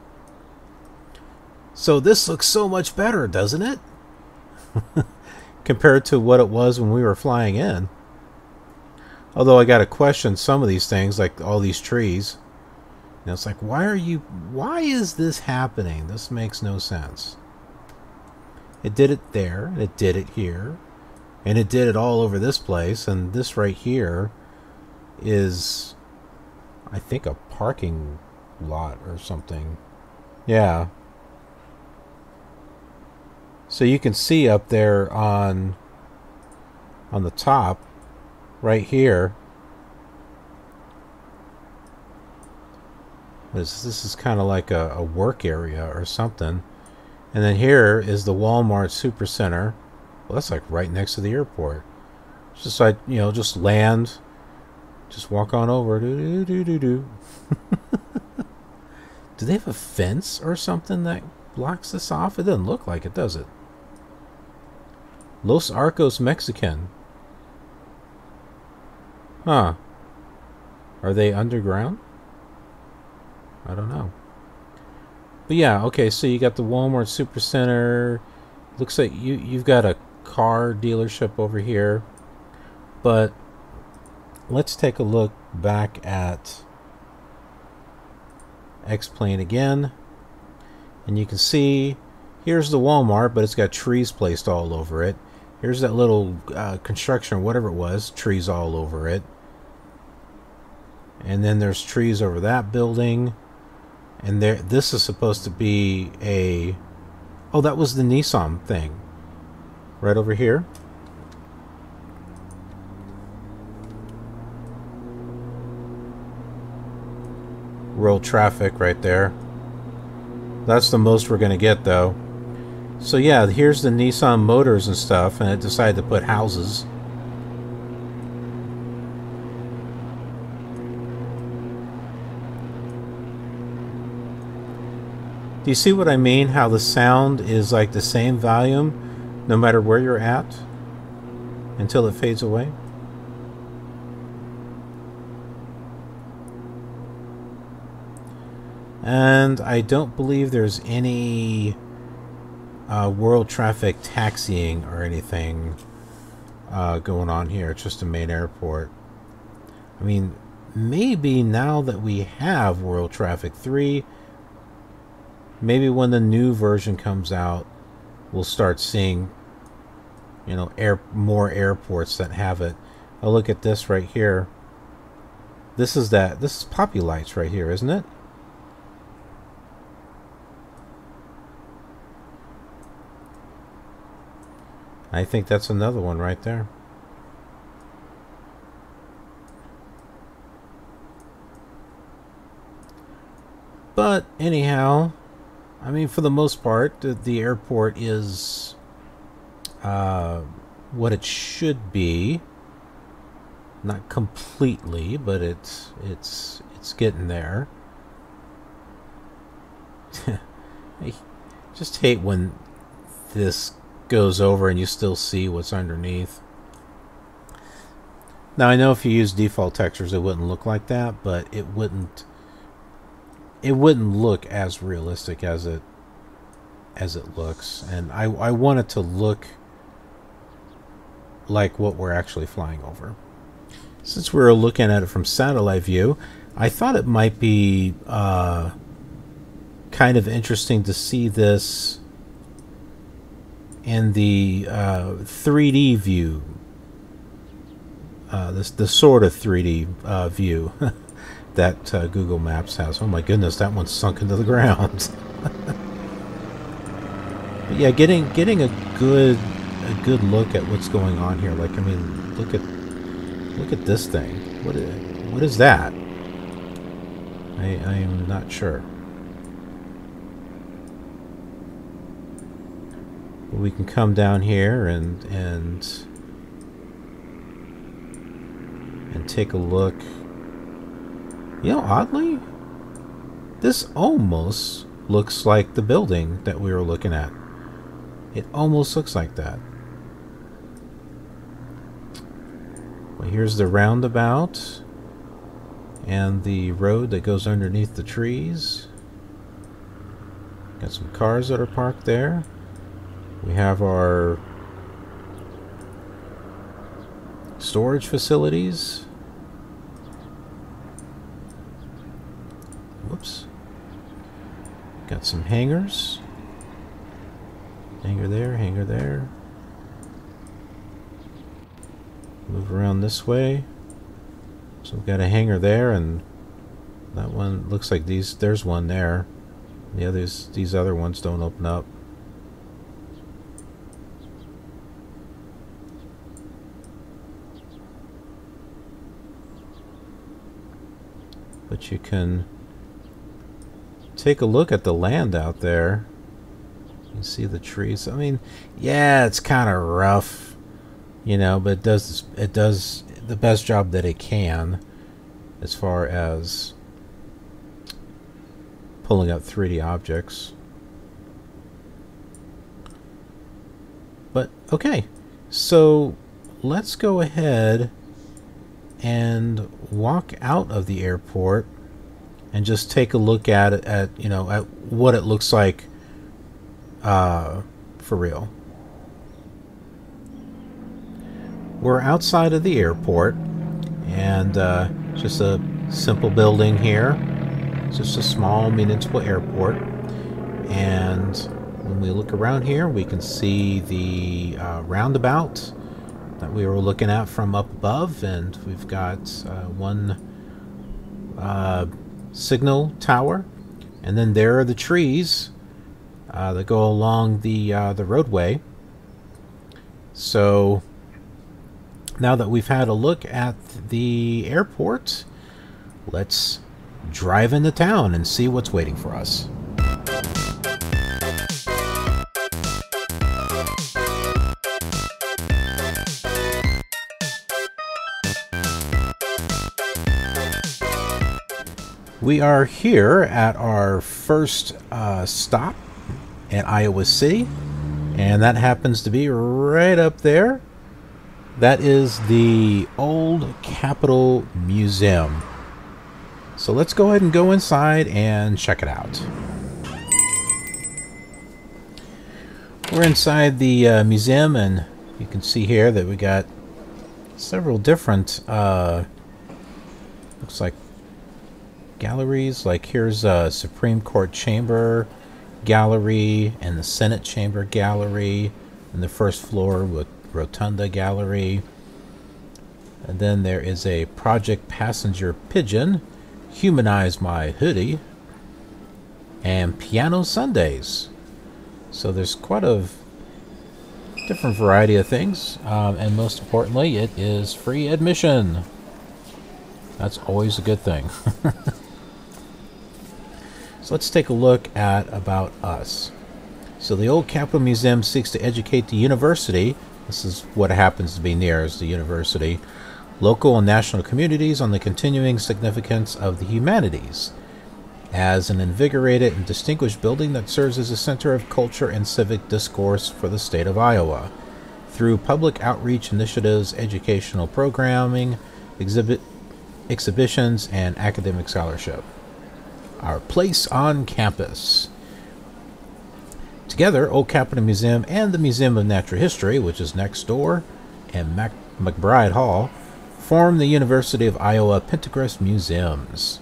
So this looks so much better, doesn't it? Compared to what it was when we were flying in. Although I got to question some of these things, like all these trees. And it's like, why is this happening? This makes no sense. It did it there, and it did it here, and it did it all over this place, and this right here is, I think, a parking lot or something. Yeah. So you can see up there on the top, right here, this is kind of like a work area or something. And then here is the Walmart Supercenter. Well, that's like right next to the airport. It's just like, you know, just land, just walk on over. Do do do do do. Do they have a fence or something that blocks this off? It doesn't look like it, does it? Los Arcos Mexican. Huh. Are they underground? I don't know. But yeah, okay, so you got the Walmart Supercenter. Looks like you've got a car dealership over here. But let's take a look back at X-Plane again. And you can see here's the Walmart, but it's got trees placed all over it. Here's that little construction, whatever it was, trees all over it. And then there's trees over that building. And there, this is supposed to be a... Oh, that was the Nissan thing. Right over here. World traffic right there. That's the most we're going to get, though. So yeah, here's the Nissan Motors and stuff, and it decided to put houses. Do you see what I mean? How the sound is like the same volume no matter where you're at until it fades away? And I don't believe there's any world traffic taxiing or anything going on here. It's just a main airport. I mean, maybe now that we have World Traffic 3, maybe when the new version comes out, we'll start seeing, you know, more airports that have it. Oh, look at this right here. This is Poppy Lights right here, isn't it? I think that's another one right there. But anyhow, I mean, for the most part, the airport is what it should be. Not completely, but it's getting there. I just hate when this goes over and you still see what's underneath. Now I know if you use default textures it wouldn't look like that, but it wouldn't look as realistic as it looks, and I want it to look like what we're actually flying over. Since we were looking at it from satellite view, I thought it might be kind of interesting to see this in the 3D view, the sort of 3D view that Google Maps has. Oh my goodness, that one's sunk into the ground. But yeah, getting a good look at what's going on here. Like, I mean, look at this thing. What is that? I am not sure. We can come down here and take a look. You know, oddly, this almost looks like the building that we were looking at. It almost looks like that. Well, here's the roundabout and the road that goes underneath the trees. Got some cars that are parked there. We have our storage facilities. Whoops. Got some hangars. Hanger there, hanger there. Move around this way. So we've got a hangar there, and that one looks like there's one there. The others, these other ones don't open up. But you can take a look at the land out there. You can see the trees. I mean, yeah, it's kind of rough, you know, but it does the best job that it can as far as pulling up 3D objects. But okay, so let's go ahead and walk out of the airport and just take a look at it, at what it looks like for real. We're outside of the airport, and just a simple building here. It's just a small municipal airport, and when we look around here, we can see the roundabout that we were looking at from up above, and we've got one signal tower, and then there are the trees that go along the roadway. So now that we've had a look at the airport, let's drive into town and see what's waiting for us. We are here at our first stop at Iowa City, and that happens to be right up there. That is the old Capitol Museum. So let's go ahead and go inside and check it out. We're inside the museum, and you can see here that we got several different looks like galleries. Like here's a Supreme Court Chamber Gallery and the Senate Chamber Gallery, and the first floor with Rotunda Gallery. And then there is a Project Passenger Pigeon, Humanize My Hoodie, and Piano Sundays. So there's quite a different variety of things, and most importantly, it is free admission. That's always a good thing. So let's take a look at About Us. So the old Capitol Museum seeks to educate the university, this is what it happens to be near, is the university, local and national communities on the continuing significance of the humanities, as an invigorated and distinguished building that serves as a center of culture and civic discourse for the state of Iowa. Through public outreach initiatives, educational programming, exhibitions, and academic scholarship. Our place on campus. Together, Old Capitol Museum and the Museum of Natural History, which is next door, and McBride Hall, form the University of Iowa Pendergrass Museums.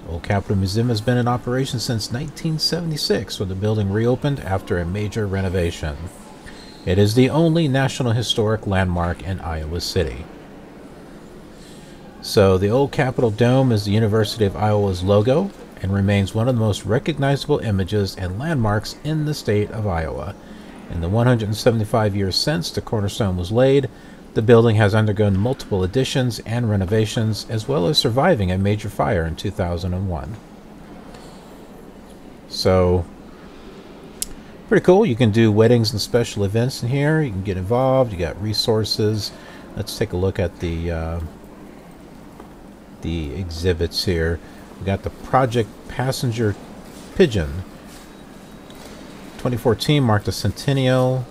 Old Capitol Museum has been in operation since 1976, when the building reopened after a major renovation. It is the only National Historic Landmark in Iowa City. So the old Capitol Dome is the University of Iowa's logo and remains one of the most recognizable images and landmarks in the state of Iowa. In the 175 years since the cornerstone was laid, the building has undergone multiple additions and renovations, as well as surviving a major fire in 2001. So, pretty cool. You can do weddings and special events in here. You can get involved. You got resources. Let's take a look at the exhibits here. We got the Project Passenger Pigeon. 2014 marked the centennial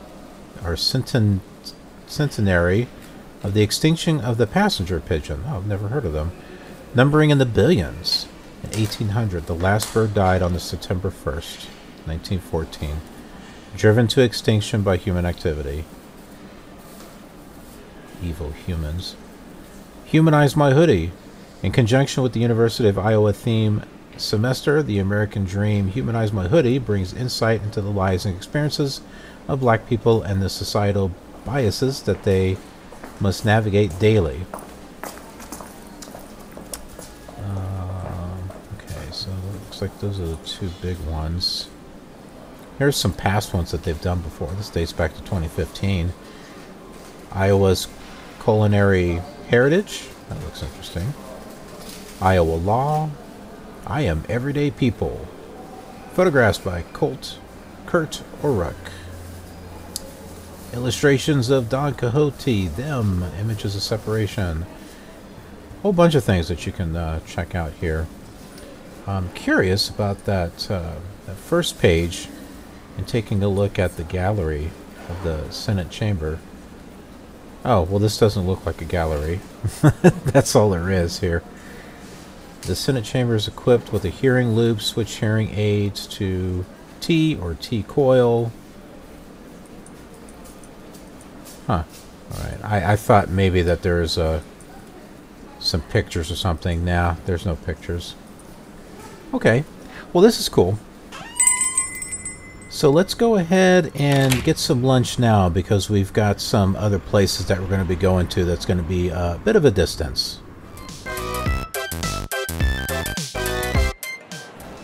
or centenary of the extinction of the passenger pigeon. Oh, I've never heard of them. Numbering in the billions. In 1800, the last bird died on September 1st, 1914, driven to extinction by human activity. Evil humans. Humanize My Hoodie. In conjunction with the University of Iowa theme semester, The American Dream Humanize My Hoodie brings insight into the lives and experiences of black people and the societal biases that they must navigate daily. Okay, so it looks like those are the two big ones. Here's some past ones that they've done before. This dates back to 2015. Iowa's Culinary Heritage. That looks interesting. Iowa Law. I Am Everyday People. Photographs by Kurt Oruk. Illustrations of Don Quixote, Them, Images of Separation. A whole bunch of things that you can check out here. I'm curious about that first page and taking a look at the gallery of the Senate Chamber. Oh, well, this doesn't look like a gallery. That's all there is here. The Senate chamber is equipped with a hearing loop. Switch hearing aids to T or T coil. Huh. Alright. I thought maybe that there's some pictures or something. Nah, there's no pictures. Okay. Well, this is cool. So let's go ahead and get some lunch now, because we've got some other places that we're going to be going to that's going to be a bit of a distance.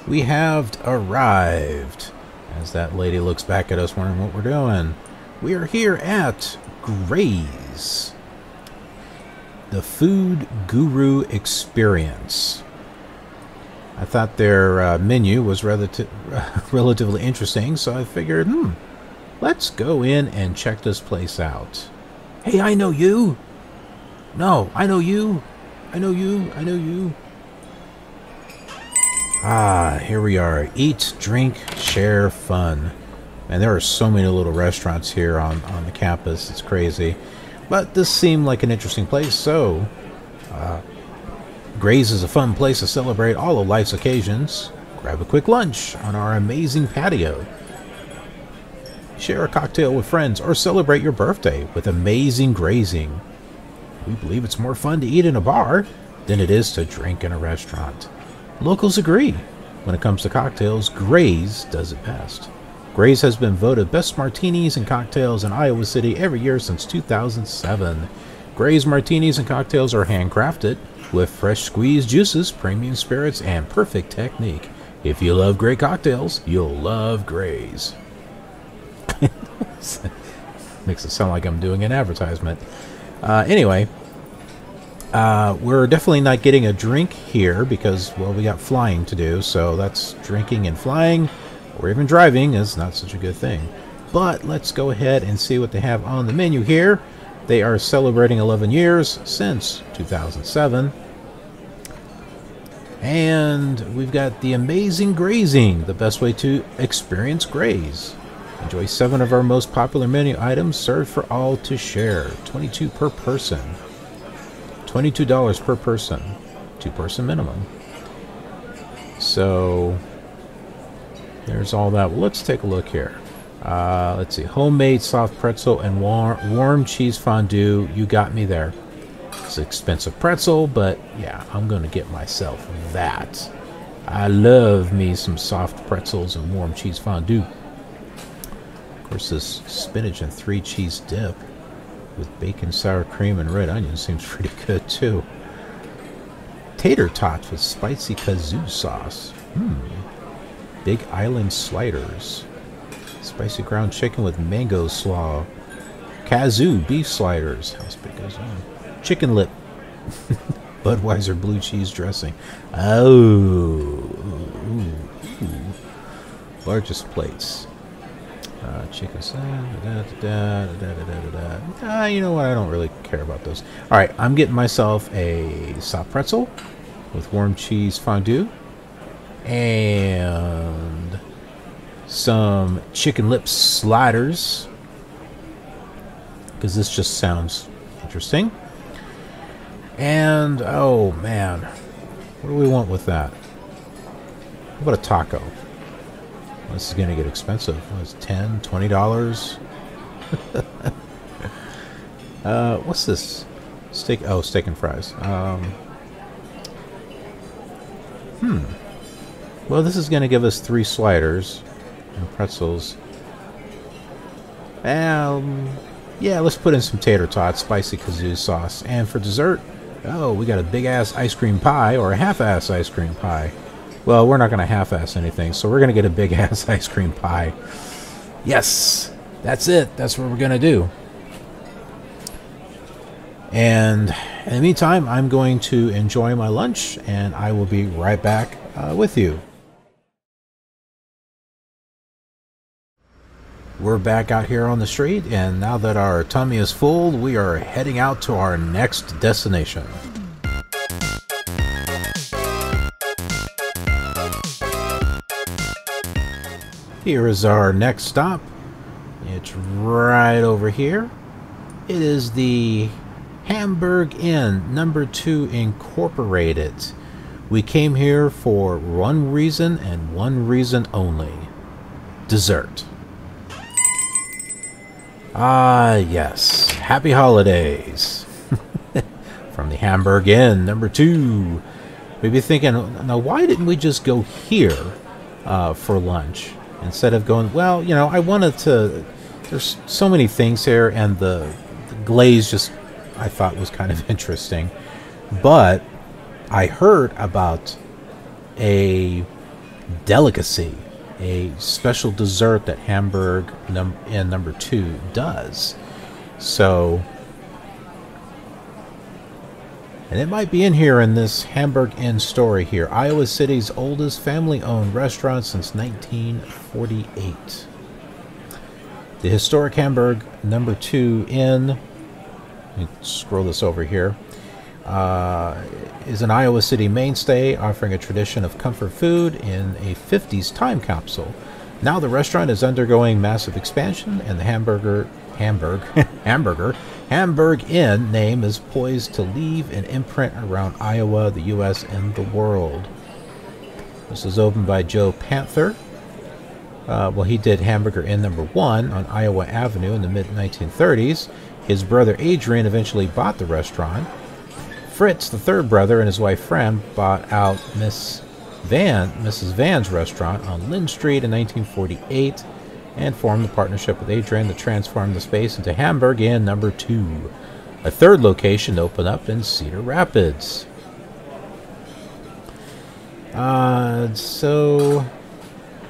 We have arrived. As that lady looks back at us wondering what we're doing. We are here at Graze, the Food Guru Experience. I thought their menu was relatively interesting, so I figured, let's go in and check this place out. Hey, I know you! No, I know you! I know you! I know you! Ah, here we are. Eat, drink, share, fun. And there are so many little restaurants here on the campus. It's crazy. But this seemed like an interesting place, so Graze is a fun place to celebrate all of life's occasions. Grab a quick lunch on our amazing patio. Share a cocktail with friends or celebrate your birthday with amazing grazing. We believe it's more fun to eat in a bar than it is to drink in a restaurant. Locals agree. When it comes to cocktails, Graze does it best. Graze has been voted best martinis and cocktails in Iowa City every year since 2007. Graze martinis and cocktails are handcrafted with fresh squeezed juices, premium spirits, and perfect technique. If you love great cocktails, you'll love Graze. Makes it sound like I'm doing an advertisement. Anyway, we're definitely not getting a drink here because, well, we got flying to do, so that's drinking and flying, or even driving is not such a good thing. But let's go ahead and see what they have on the menu here. They are celebrating 11 years since 2007. And we've got the amazing grazing, the best way to experience Graze. Enjoy 7 of our most popular menu items served for all to share. $22 per person. $22 per person. 2-person minimum. So there's all that. Well, let's take a look here. Let's see. Homemade soft pretzel and warm cheese fondue. You got me there. It's an expensive pretzel, but yeah, I'm going to get myself that. I love me some soft pretzels and warm cheese fondue. Of course, this spinach and 3 cheese dip with bacon, sour cream, and red onion seems pretty good too. Tater tots with spicy kazoo sauce. Big Island sliders. Spicy ground chicken with mango slaw. Kazoo beef sliders. How big is that? Chicken lip. Budweiser blue cheese dressing. Oh. Ooh. Largest plates. Chicken salad. You know what? I don't really care about those. Alright, I'm getting myself a soft pretzel with warm cheese fondue. And some chicken lip sliders, because this just sounds interesting. And oh man, what do we want with that? How about a taco? Well, this is gonna get expensive. It's $10, $20. What's this? Steak? Oh, steak and fries. Well, this is going to give us 3 sliders and pretzels. Yeah, let's put in some tater tots, spicy kazoo sauce. And for dessert, oh, we got a big-ass ice cream pie or a half-ass ice cream pie. Well, we're not going to half-ass anything, so we're going to get a big-ass ice cream pie. Yes, that's it. That's what we're going to do. And in the meantime, I'm going to enjoy my lunch, and I will be right back with you. We're back out here on the street, and now that our tummy is full, we are heading out to our next destination. Here is our next stop. It's right over here. It is the Hamburg Inn, number 2 Incorporated. We came here for one reason and one reason only. Dessert. Ah, yes. Happy holidays. From the Hamburg Inn, number 2. We'd be thinking, now why didn't we just go here for lunch? Instead of going, well, you know, I wanted to... There's so many things here, and the glaze just, I thought, was kind of interesting. But I heard about a delicacy, a special dessert that Hamburg Inn number 2 does. So, and it might be in here in this Hamburg Inn story here. Iowa City's oldest family-owned restaurant since 1948. The historic Hamburg number 2 Inn, let me scroll this over here, is an Iowa City mainstay, offering a tradition of comfort food in a 50s time capsule. Now the restaurant is undergoing massive expansion, and the Hamburg Inn name is poised to leave an imprint around Iowa, the U.S., and the world. This was opened by Joe Panther. Well, he did Hamburger Inn number 1 on Iowa Avenue in the mid-1930s. His brother Adrian eventually bought the restaurant. Fritz, the third brother, and his wife Fran bought out Mrs. Van's restaurant on Lynn Street in 1948 and formed a partnership with Adrian to transform the space into Hamburg Inn number 2. A third location opened up in Cedar Rapids. So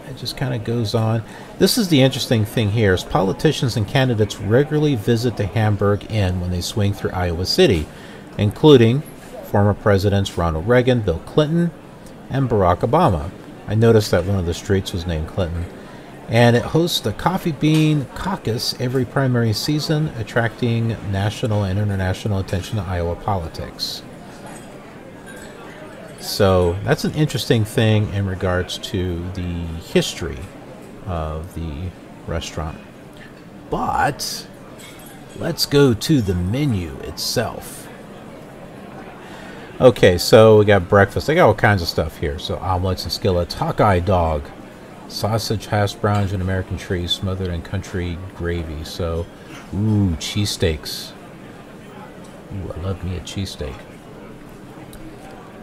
it just kind of goes on. This is the interesting thing here, is politicians and candidates regularly visit the Hamburg Inn when they swing through Iowa City, including former presidents Ronald Reagan, Bill Clinton, and Barack Obama. I noticed that one of the streets was named Clinton. And it hosts the Coffee Bean Caucus every primary season, attracting national and international attention to Iowa politics. So that's an interesting thing in regards to the history of the restaurant. But let's go to the menu itself. Okay, so we got breakfast. They got all kinds of stuff here. So omelets and skillets, Hawkeye dog, sausage, hash browns, and American cheese smothered in country gravy. So, ooh, cheesesteaks. Ooh, I love me a cheesesteak.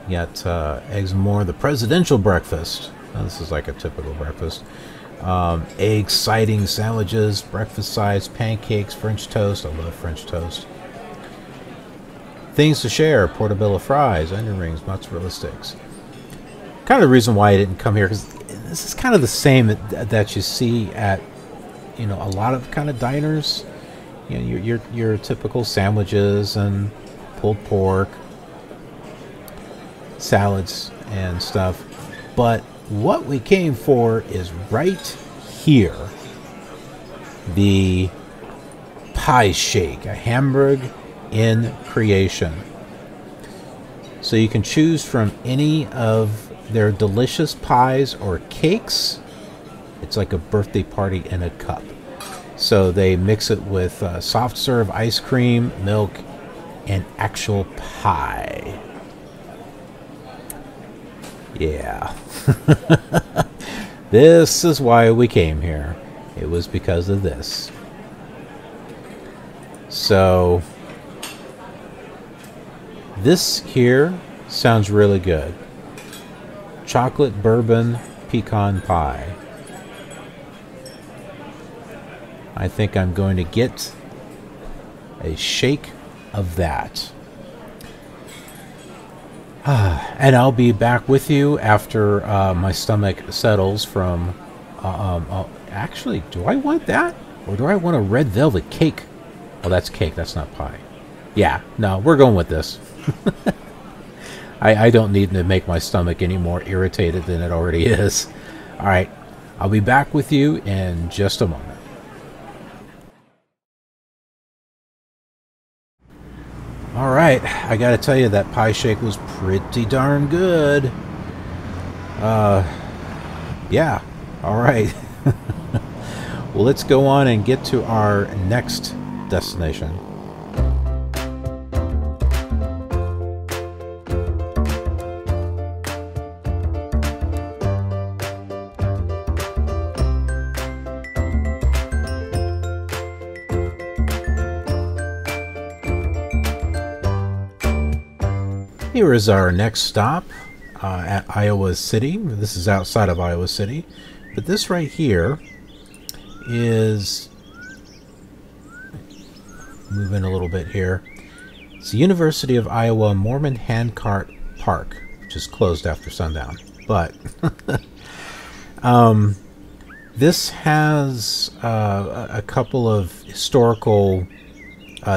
You got eggs and more. The presidential breakfast. Now, this is like a typical breakfast. Egg siding sandwiches, breakfast sides, pancakes, French toast. I love French toast. Things to share: portobello fries, onion rings, mozzarella sticks. Kind of the reason why I didn't come here, because this is kind of the same that you see at, you know, a lot of kind of diners. You know, your typical sandwiches and pulled pork, salads and stuff. But what we came for is right here. The pie shake, a Hamburg Inn creation. So you can choose from any of their delicious pies or cakes. It's like a birthday party in a cup. So they mix it with soft serve ice cream, milk, and actual pie. Yeah. This is why we came here. It was because of this. So this here sounds really good. Chocolate bourbon pecan pie. I think I'm going to get a shake of that. And I'll be back with you after my stomach settles from... actually, do I want that? Or do I want a red velvet cake? Oh, that's cake. That's not pie. Yeah, no, we're going with this. I don't need to make my stomach any more irritated than it already is. All right, I'll be back with you in just a moment. All right, I got to tell you, that pie shake was pretty darn good. Yeah, all right. Well, let's go on and get to our next destination. Here is our next stop at Iowa City. This is outside of Iowa City, but this right here is, move in a little bit here. It's the University of Iowa Mormon Handcart Park, which is closed after sundown. But this has a couple of historical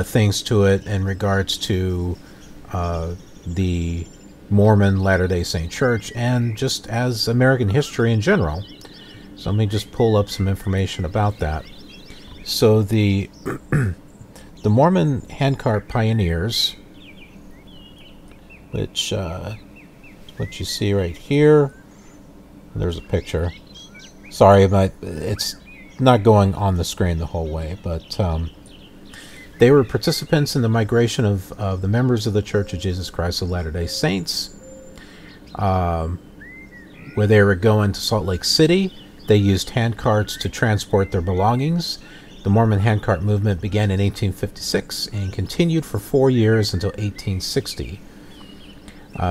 things to it in regards to the Mormon Latter-day Saint Church and just as American history in general. So let me just pull up some information about that. So the the Mormon handcart pioneers, which what you see right here, there's a picture. Sorry, but it's not going on the screen the whole way, but they were participants in the migration of the members of the Church of Jesus Christ of Latter-day Saints, where they were going to Salt Lake City. They used handcarts to transport their belongings. The Mormon handcart movement began in 1856 and continued for 4 years until 1860.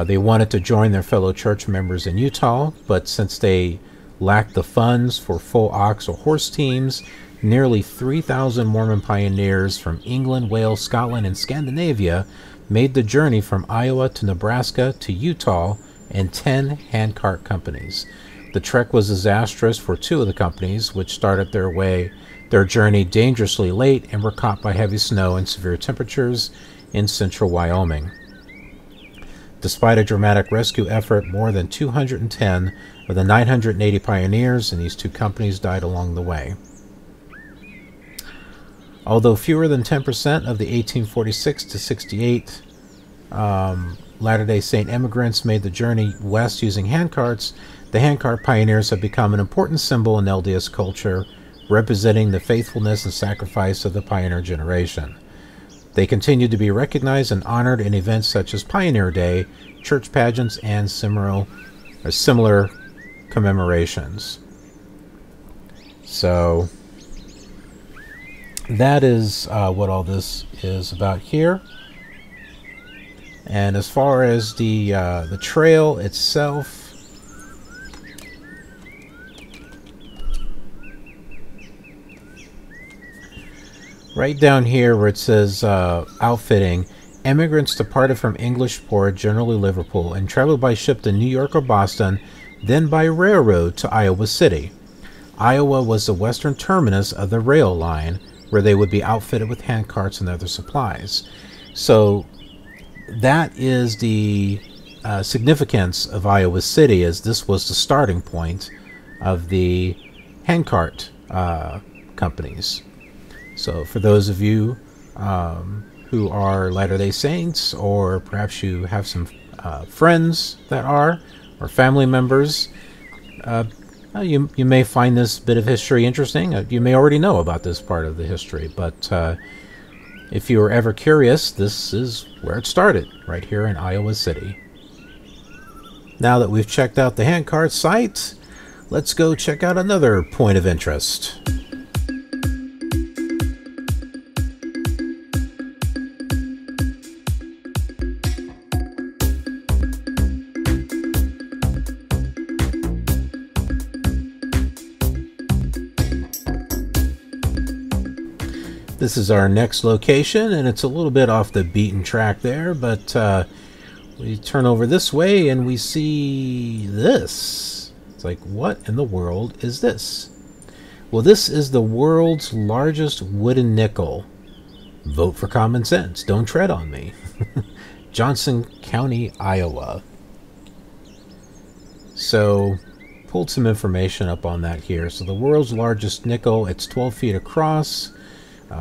They wanted to join their fellow church members in Utah, but since they lacked the funds for full ox or horse teams, nearly 3,000 Mormon pioneers from England, Wales, Scotland, and Scandinavia made the journey from Iowa to Nebraska to Utah in 10 handcart companies. The trek was disastrous for 2 of the companies, which started their journey dangerously late and were caught by heavy snow and severe temperatures in central Wyoming. Despite a dramatic rescue effort, more than 210 of the 980 pioneers in these 2 companies died along the way. Although fewer than 10% of the 1846 to 68 Latter-day Saint immigrants made the journey west using handcarts, the handcart pioneers have become an important symbol in LDS culture, representing the faithfulness and sacrifice of the pioneer generation. They continue to be recognized and honored in events such as Pioneer Day, church pageants, and similar commemorations. So that is what all this is about here. And as far as the trail itself, right down here where it says outfitting, immigrants departed from Englishport, generally Liverpool, and traveled by ship to New York or Boston, then by railroad to Iowa City. Iowa was the western terminus of the rail line, where they would be outfitted with handcarts and other supplies. So that is the significance of Iowa City, as this was the starting point of the handcart companies. So for those of you who are Latter-day Saints, or perhaps you have some friends that are, or family members, you may find this bit of history interesting. You may already know about this part of the history, but if you were ever curious, this is where it started, right here in Iowa City. Now that we've checked out the handcart site, let's go check out another point of interest. This is our next location, and it's a little bit off the beaten track there, but we turn over this way and we see this. It's like, what in the world is this? Well, this is the world's largest wooden nickel. Vote for common sense. Don't tread on me. Johnson County, Iowa. So, pulled some information up on that here. So the world's largest nickel, it's 12 feet across.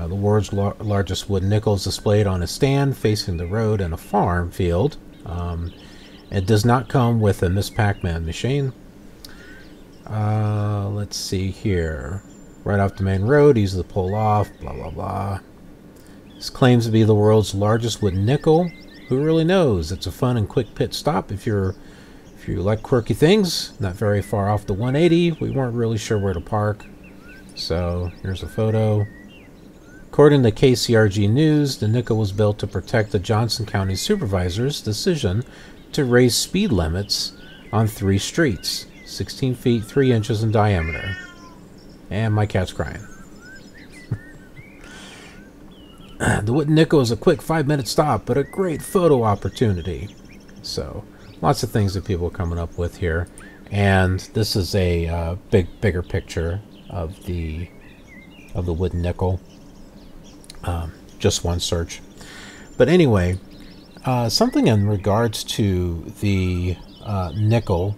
The world's largest wooden nickel is displayed on a stand facing the road in a farm field. It does not come with a Miss Pac-Man machine. Let's see here. Right off the main road, easy to pull off, blah, blah, blah. This claims to be the world's largest wooden nickel. Who really knows? It's a fun and quick pit stop if you like quirky things. Not very far off the 180. We weren't really sure where to park. So here's a photo. According to KCRG News, the nickel was built to protect the Johnson County Supervisor's decision to raise speed limits on 3 streets, 16 feet 3 inches in diameter. And my cat's crying. The wooden nickel is a quick 5-minute stop, but a great photo opportunity. So, lots of things that people are coming up with here. And this is a bigger picture of the wooden nickel. Just one search. But anyway, something in regards to the nickel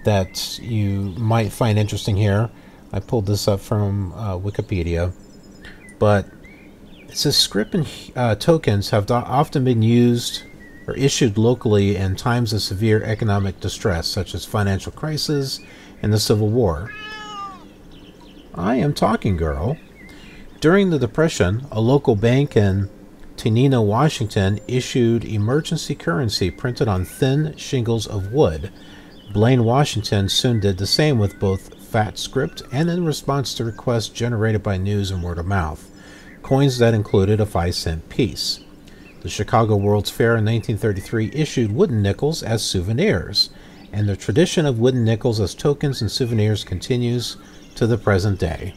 that you might find interesting here. I pulled this up from Wikipedia, but it says scrip and tokens have often been used or issued locally in times of severe economic distress, such as financial crisis and the Civil War. I am talking, girl. During the Depression, a local bank in Tenino, Washington, issued emergency currency printed on thin shingles of wood. Blaine, Washington, soon did the same with both fat script and in response to requests generated by news and word of mouth. Coins that included a 5-cent piece. The Chicago World's Fair in 1933 issued wooden nickels as souvenirs, and the tradition of wooden nickels as tokens and souvenirs continues to the present day.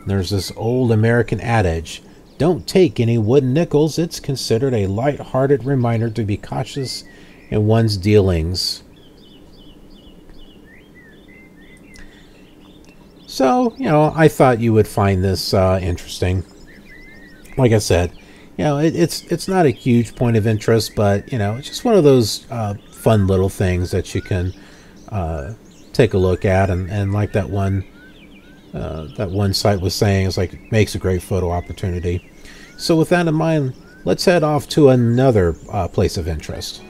There's this old American adage, don't take any wooden nickels, it's considered a light-hearted reminder to be cautious in one's dealings. So, I thought you would find this interesting. Like I said, it's not a huge point of interest, but, it's just one of those fun little things that you can take a look at. And like that one site was saying, it's like, it makes a great photo opportunity. So with that in mind, let's head off to another place of interest.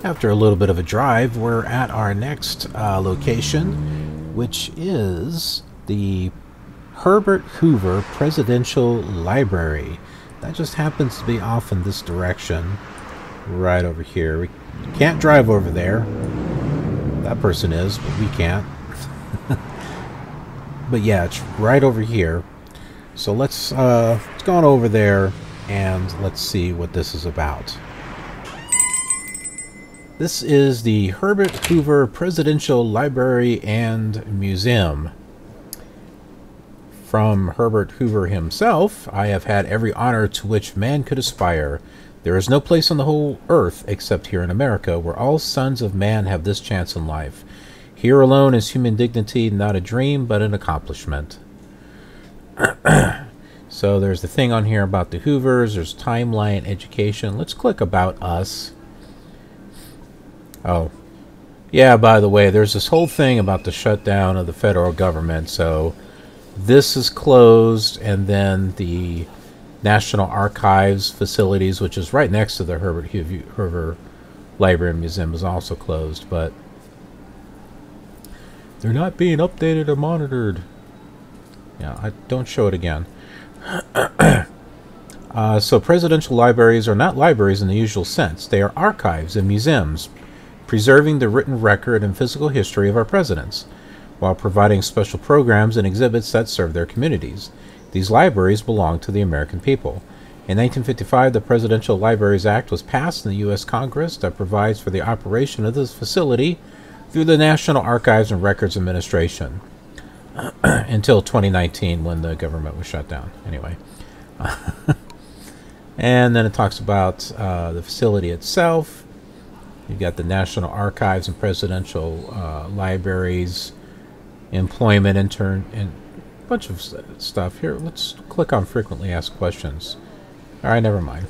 After a little bit of a drive, we're at our next location, which is the Herbert Hoover Presidential Library. That just happens to be off in this direction, right over here. We can't drive over there. That person is, but we can't. But yeah, it's right over here. So let's go on over there and let's see what this is about. This is the Herbert Hoover Presidential Library and Museum. From Herbert Hoover himself, I have had every honor to which man could aspire. There is no place on the whole earth, except here in America, where all sons of man have this chance in life. Here alone is human dignity not a dream, but an accomplishment. So there's the thing on here about the Hoovers. There's timeline, education. Let's click About Us. Oh, yeah, by the way, there's this whole thing about the shutdown of the federal government. So this is closed, and then the National Archives facilities, which is right next to the Herbert Hoover Library and Museum, is also closed. But they're not being updated or monitored. Yeah, don't show it again. So presidential libraries are not libraries in the usual sense. They are archives and museums, preserving the written record and physical history of our presidents, while providing special programs and exhibits that serve their communities. These libraries belong to the American people. In 1955, the Presidential Libraries Act was passed in the U.S. Congress that provides for the operation of this facility through the National Archives and Records Administration until 2019, when the government was shut down. Anyway. And then it talks about the facility itself. You've got the National Archives and Presidential Libraries, employment, intern, and a bunch of stuff. Here, let's click on frequently asked questions. All right, never mind.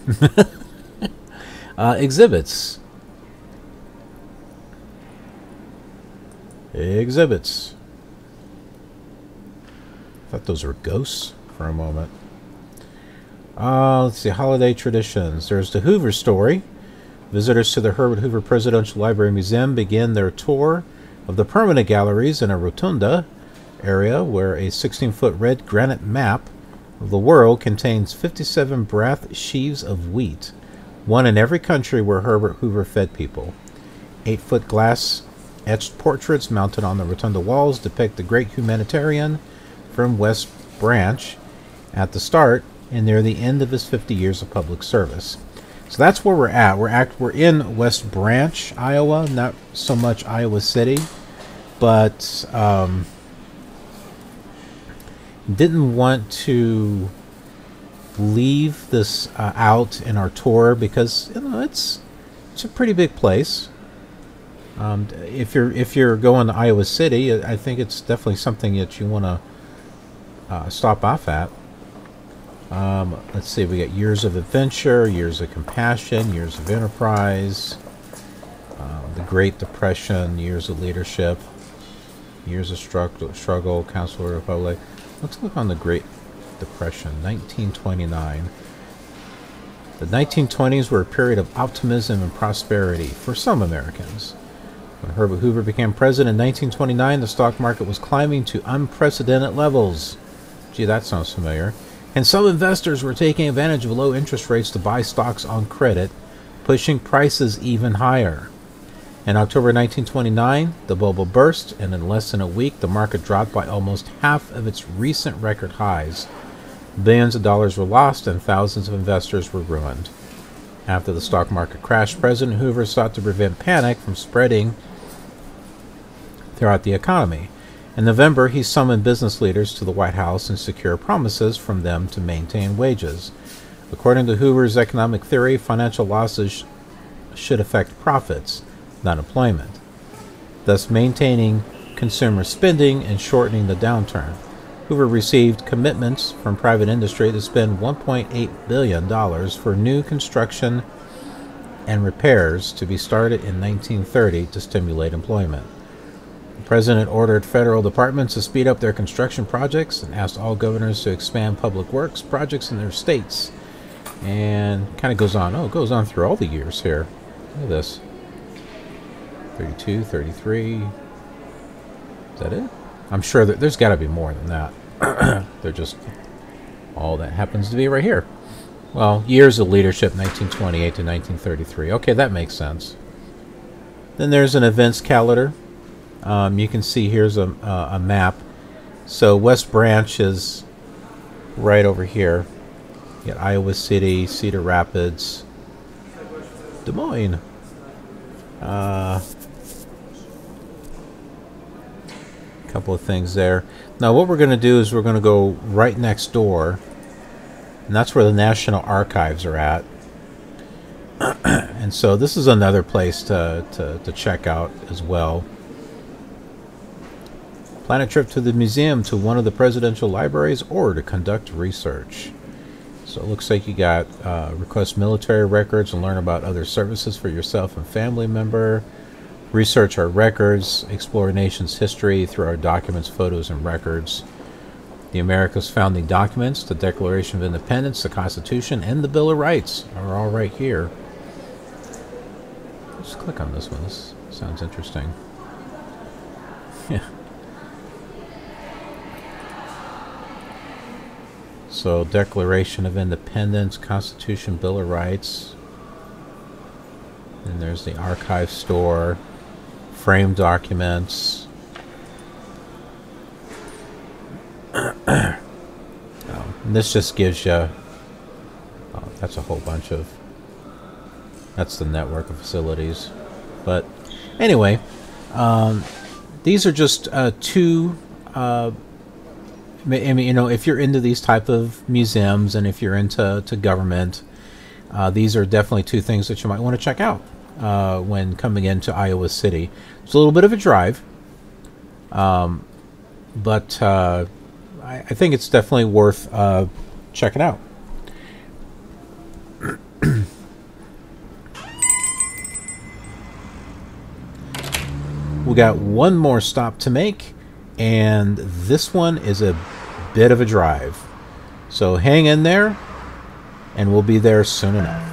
Exhibits. Exhibits. I thought those were ghosts for a moment. Let's see, holiday traditions. There's the Hoover story. Visitors to the Herbert Hoover Presidential Library Museum begin their tour of the permanent galleries in a rotunda area where a 16-foot red granite map of the world contains 57 brass sheaves of wheat, one in every country where Herbert Hoover fed people. 8-foot glass etched portraits mounted on the rotunda walls depict the great humanitarian from West Branch at the start and near the end of his 50 years of public service. So that's where we're at. We're in West Branch, Iowa, not so much Iowa City, but didn't want to leave this out in our tour because it's a pretty big place. If you're going to Iowa City, I think it's definitely something that you want to stop off at. Let's see, we got years of adventure, years of compassion, years of enterprise, the Great Depression, years of leadership, years of struggle, Council of the Republic. Let's look on the Great Depression, 1929. The 1920s were a period of optimism and prosperity for some Americans. When Herbert Hoover became president in 1929, the stock market was climbing to unprecedented levels. Gee, that sounds familiar. And some investors were taking advantage of low interest rates to buy stocks on credit, pushing prices even higher. In October 1929, the bubble burst, and in less than a week, the market dropped by almost half of its recent record highs. Billions of dollars were lost, and thousands of investors were ruined. After the stock market crashed, President Hoover sought to prevent panic from spreading throughout the economy. In November, he summoned business leaders to the White House and secured promises from them to maintain wages. According to Hoover's economic theory, financial losses should affect profits, not employment, thus maintaining consumer spending and shortening the downturn. Hoover received commitments from private industry to spend $1.8 billion for new construction and repairs to be started in 1930 to stimulate employment. The president ordered federal departments to speed up their construction projects and asked all governors to expand public works projects in their states. And kind of goes on. Oh, it goes on through all the years here. Look at this. 32, 33. Is that it? I'm sure that there's got to be more than that. They're just all that happens to be right here. Well, years of leadership, 1928 to 1933. Okay, that makes sense. Then there's an events calendar. You can see here's a map. So West Branch is right over here. You got Iowa City, Cedar Rapids, Des Moines. Couple of things there. Now what we're going to do is we're going to go right next door, and that's where the National Archives are at. And so this is another place to check out as well. Plan a trip to the museum, to one of the presidential libraries, or to conduct research. So it looks like you got request military records and learn about other services for yourself and family member. Research our records, explore a nation's history through our documents, photos, and records. The America's founding documents, the Declaration of Independence, the Constitution, and the Bill of Rights are all right here. Let's click on this one. This sounds interesting. Yeah. So, Declaration of Independence, Constitution, Bill of Rights. And there's the archive store, framed documents. And this just gives you, that's a whole bunch of, that's the network of facilities. But anyway, these are just two, I mean, you know, if you're into these type of museums and if you're into government, these are definitely two things that you might want to check out when coming into Iowa City. It's a little bit of a drive, but I think it's definitely worth checking out. We got one more stop to make, and this one is a bit of a drive. So hang in there, and we'll be there soon enough.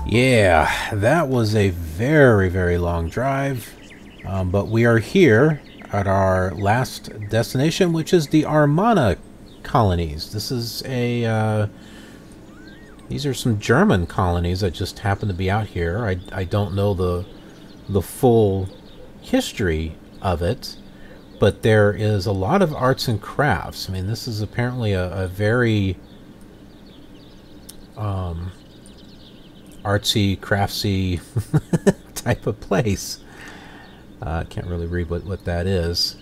Yeah, that was a very, very long drive, but we are here at our last destination, which is the Amana colonies. This is a, these are some German colonies that just happen to be out here. I don't know the full history of it, but there is a lot of arts and crafts. I mean, this is apparently a very artsy, craftsy type of place. I can't really read what that is.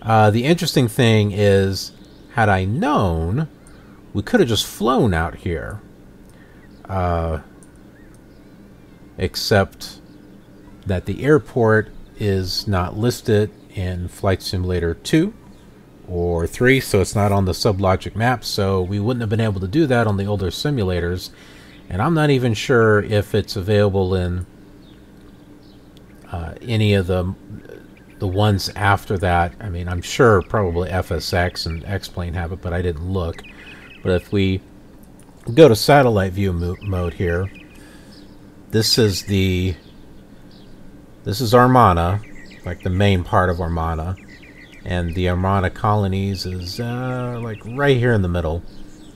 The interesting thing is, had I known, we could have just flown out here. Except that the airport is not listed in Flight Simulator 2 or 3, so it's not on the Sublogic map, so we wouldn't have been able to do that on the older simulators. And I'm not even sure if it's available in any of the ones after that. I mean, I'm sure probably FSX and X-Plane have it, but I didn't look. But if we go to satellite view mode here, this is Amana, like the main part of Amana, and the Amana colonies is like right here in the middle.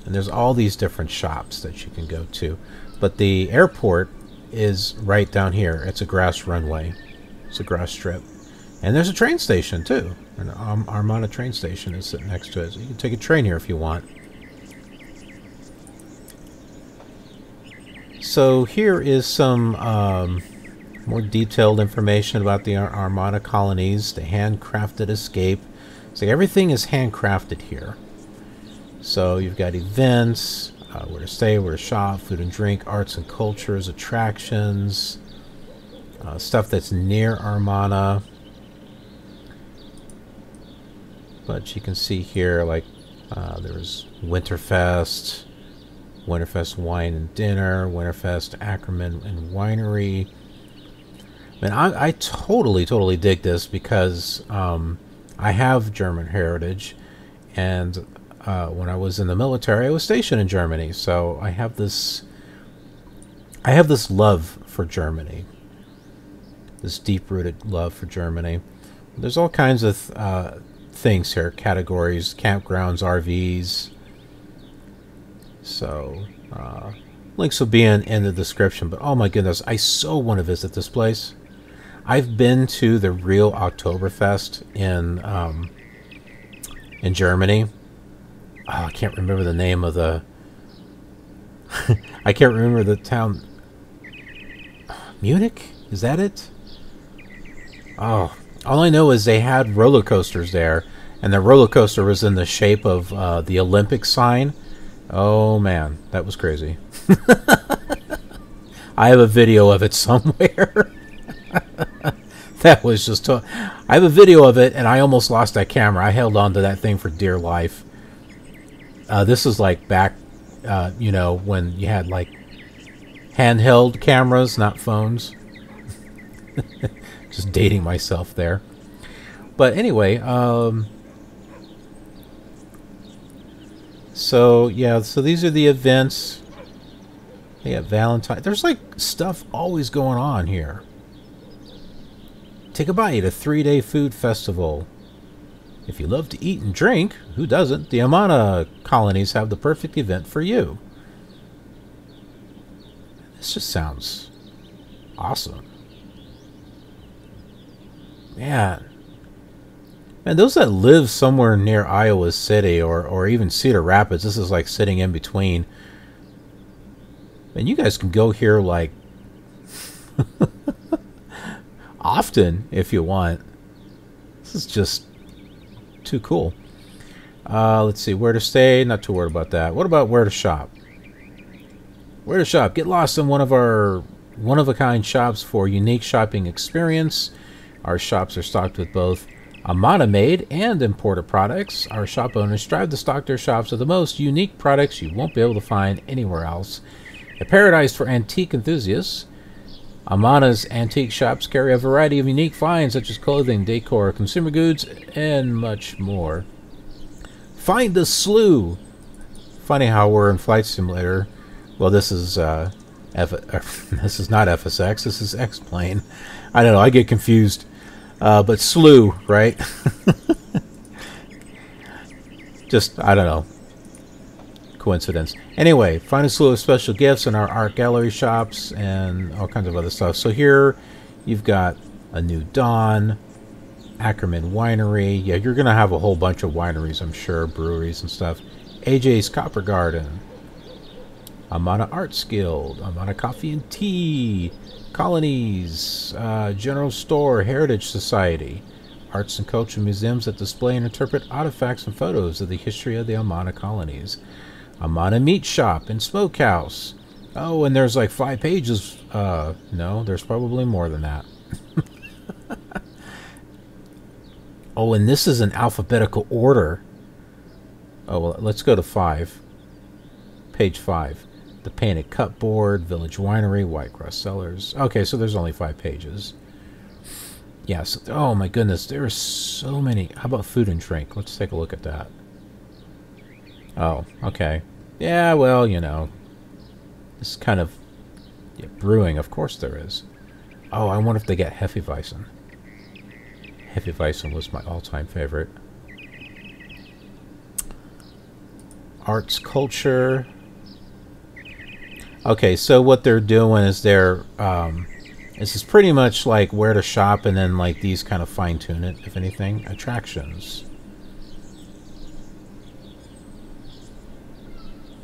And there's all these different shops that you can go to. But the airport is right down here. It's a grass runway. It's a grass strip. And there's a train station, too. An Amana train station is sitting next to it. So you can take a train here if you want. So here is some more detailed information about the Amana colonies. The handcrafted escape. So everything is handcrafted here. So you've got events, where to stay, where to shop, food and drink, arts and cultures, attractions, stuff that's near Amana. But you can see here, like, there's Winterfest, Winterfest Wine and Dinner, Winterfest Ackerman and Winery. I mean, I totally dig this because I have German heritage, and when I was in the military, I was stationed in Germany, so I have this love for Germany, this deep-rooted love for Germany. There's all kinds of things here, categories, campgrounds, RVs. So links will be in the description. But oh my goodness, I so want to visit this place. I've been to the real Oktoberfest in Germany. Oh, I can't remember the name of the... I can't remember the town. Munich? Is that it? Oh, all I know is they had roller coasters there, and the roller coaster was in the shape of the Olympic sign. Oh man, that was crazy. I have a video of it somewhere. That was just... I have a video of it, and I almost lost that camera. I held on to that thing for dear life. This is like back, you know, when you had like handheld cameras, not phones. Just dating myself there. But anyway, so yeah, so these are the events. They have Valentine. There's like stuff always going on here. Take a bite, a 3-day food festival. If you love to eat and drink, who doesn't? The Amana colonies have the perfect event for you. This just sounds awesome. Man. And those that live somewhere near Iowa City or even Cedar Rapids, this is like sitting in between. And you guys can go here like often if you want. This is just too cool. Let's see, where to stay? Not too worried about that. What about where to shop? Where to shop? Get lost in one of our one-of-a-kind shops for unique shopping experience. Our shops are stocked with both Amana-made and imported products. Our shop owners strive to stock their shops with the most unique products you won't be able to find anywhere else. A paradise for antique enthusiasts, Amana's antique shops carry a variety of unique finds such as clothing, decor, consumer goods, and much more. Find the slew. Funny how we're in Flight Simulator. Well, this is this is not FSX. This is X-Plane. I don't know. I get confused. But slew, right? Just, I don't know. Coincidence. Anyway, find a slew of special gifts in our art gallery shops and all kinds of other stuff. So here you've got a New Dawn, Ackerman Winery. Yeah, you're going to have a whole bunch of wineries, I'm sure, breweries and stuff. AJ's Copper Garden, Amana Arts Guild, Amana Coffee and Tea, Colonies, General Store, Heritage Society, arts and cultural museums that display and interpret artifacts and photos of the history of the Amana colonies. Amana Meat Shop and Smokehouse. Oh, and there's like 5 pages. No, there's probably more than that. Oh, and this is in alphabetical order. Oh, well, let's go to 5. Page 5. The Painted Cupboard, Village Winery, Whitecross Cellars. Okay, so there's only 5 pages. Yes. Oh, my goodness. There are so many. How about food and drink? Let's take a look at that. Oh, okay. Yeah, well, you know. This is kind of... Yeah, brewing, of course there is. Oh, I wonder if they get Hefeweizen. Hefeweizen was my all-time favorite. Arts, culture... Okay, so what they're doing is they're, this is pretty much like where to shop and then like these kind of fine-tune it, if anything. Attractions.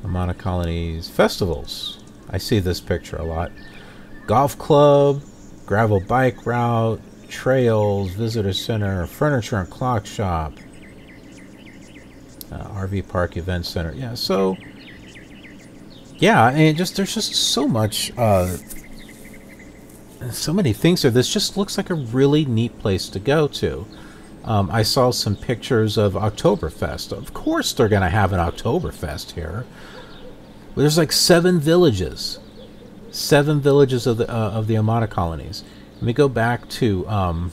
Amana Colonies. Festivals. I see this picture a lot. Golf club, gravel bike route, trails, visitor center, furniture and clock shop, RV park event center. Yeah, so... Yeah, and there's just so much, so many things here. This just looks like a really neat place to go to. I saw some pictures of Oktoberfest. Of course they're going to have an Oktoberfest here. There's like 7 villages. 7 villages of the Amana colonies. Let me go back to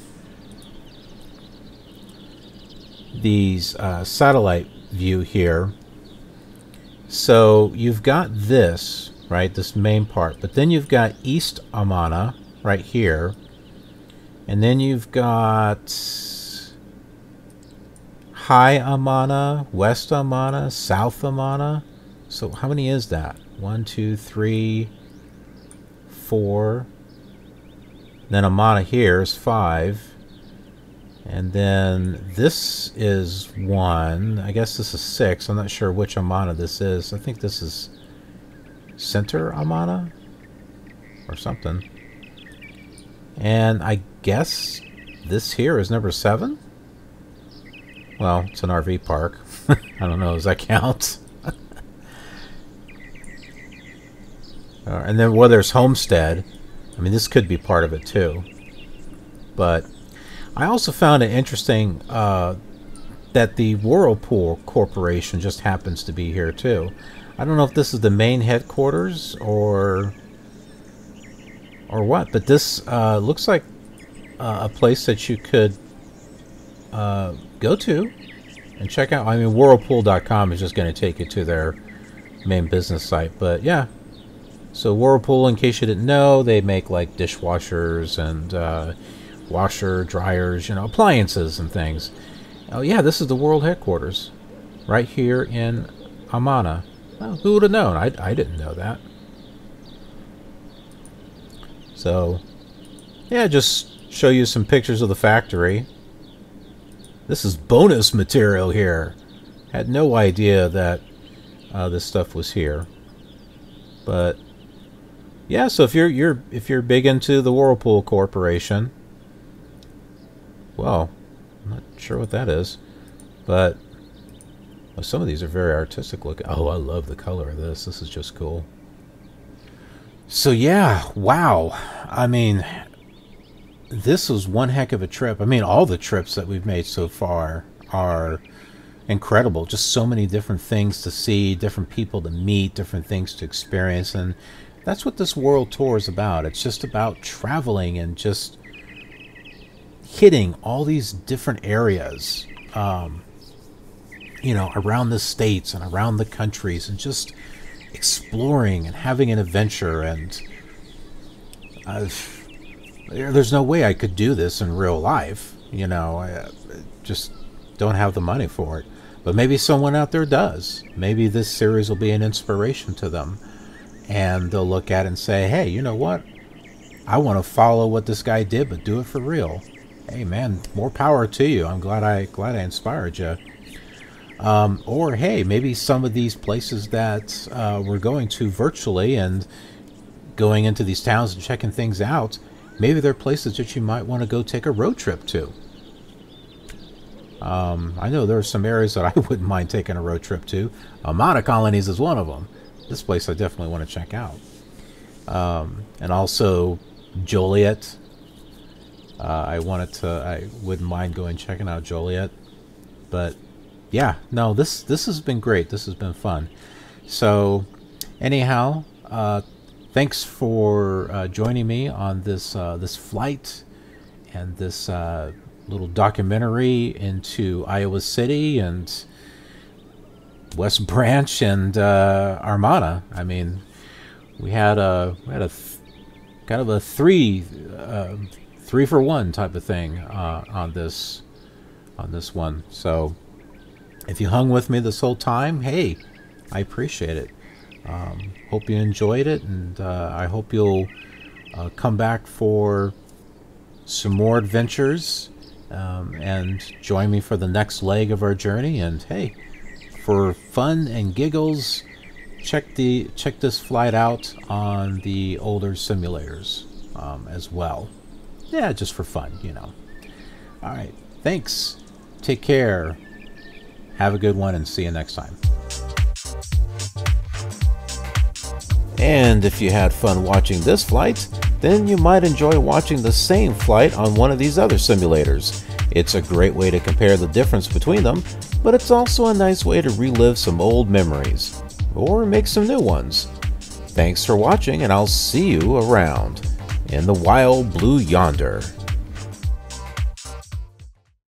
these satellite view here. So you've got this, right, this main part, but then you've got East Amana right here, and then you've got High Amana, West Amana, South Amana. So how many is that? 1, 2, 3, 4. Then Amana here is 5. And then this is 1. I guess this is 6. I'm not sure which Amana this is. I think this is Center Amana or something. And I guess this here is number 7. Well, it's an RV park. I don't know. Does that count? And then, well, there's Homestead. I mean, this could be part of it too. But I also found it interesting that the Whirlpool Corporation just happens to be here too. I don't know if this is the main headquarters or what, but this looks like a place that you could go to and check out. I mean, Whirlpool.com is just going to take you to their main business site, but yeah. So Whirlpool, in case you didn't know, they make like dishwashers and washer, dryers, you know, appliances and things. Oh yeah, this is the world headquarters. Right here in Amana. Well, who would have known? I didn't know that. So, yeah, just show you some pictures of the factory. This is bonus material here. Had no idea that this stuff was here. But yeah, so if you're big into the Whirlpool Corporation, well, I'm not sure what that is, but well, some of these are very artistic looking. Oh, I love the color of this. This is just cool. So yeah, wow. I mean, this was one heck of a trip. I mean, all the trips that we've made so far are incredible. Just so many different things to see, different people to meet, different things to experience, and that's what this world tour is about. It's just about traveling and just hitting all these different areas, you know, around the states and around the countries, and just exploring and having an adventure. And there's no way I could do this in real life, you know. I just don't have the money for it. But maybe someone out there does. Maybe this series will be an inspiration to them, and they'll look at it and say, hey, you know what, I want to follow what this guy did, but do it for real. Hey man, more power to you. I'm glad I inspired you. Or hey, maybe some of these places that we're going to virtually and going into these towns and checking things out, maybe they're places that you might want to go take a road trip to. I know there are some areas that I wouldn't mind taking a road trip to. Amana Colonies is one of them. This place I definitely want to check out. And also Joliet. I wouldn't mind going checking out Joliet. But yeah, no, this has been great. This has been fun. So anyhow, thanks for joining me on this this flight and this little documentary into Iowa City and West Branch and Amana. I mean, we had a kind of a three for one type of thing on this one. So if you hung with me this whole time, hey, I appreciate it. Hope you enjoyed it, and I hope you'll come back for some more adventures and join me for the next leg of our journey. And hey, for fun and giggles, check this flight out on the older simulators as well. Yeah, just for fun, you know. All right, thanks. Take care. Have a good one, and see you next time. And if you had fun watching this flight, then you might enjoy watching the same flight on one of these other simulators. It's a great way to compare the difference between them, but it's also a nice way to relive some old memories, or make some new ones. Thanks for watching, and I'll see you around in the wild blue yonder.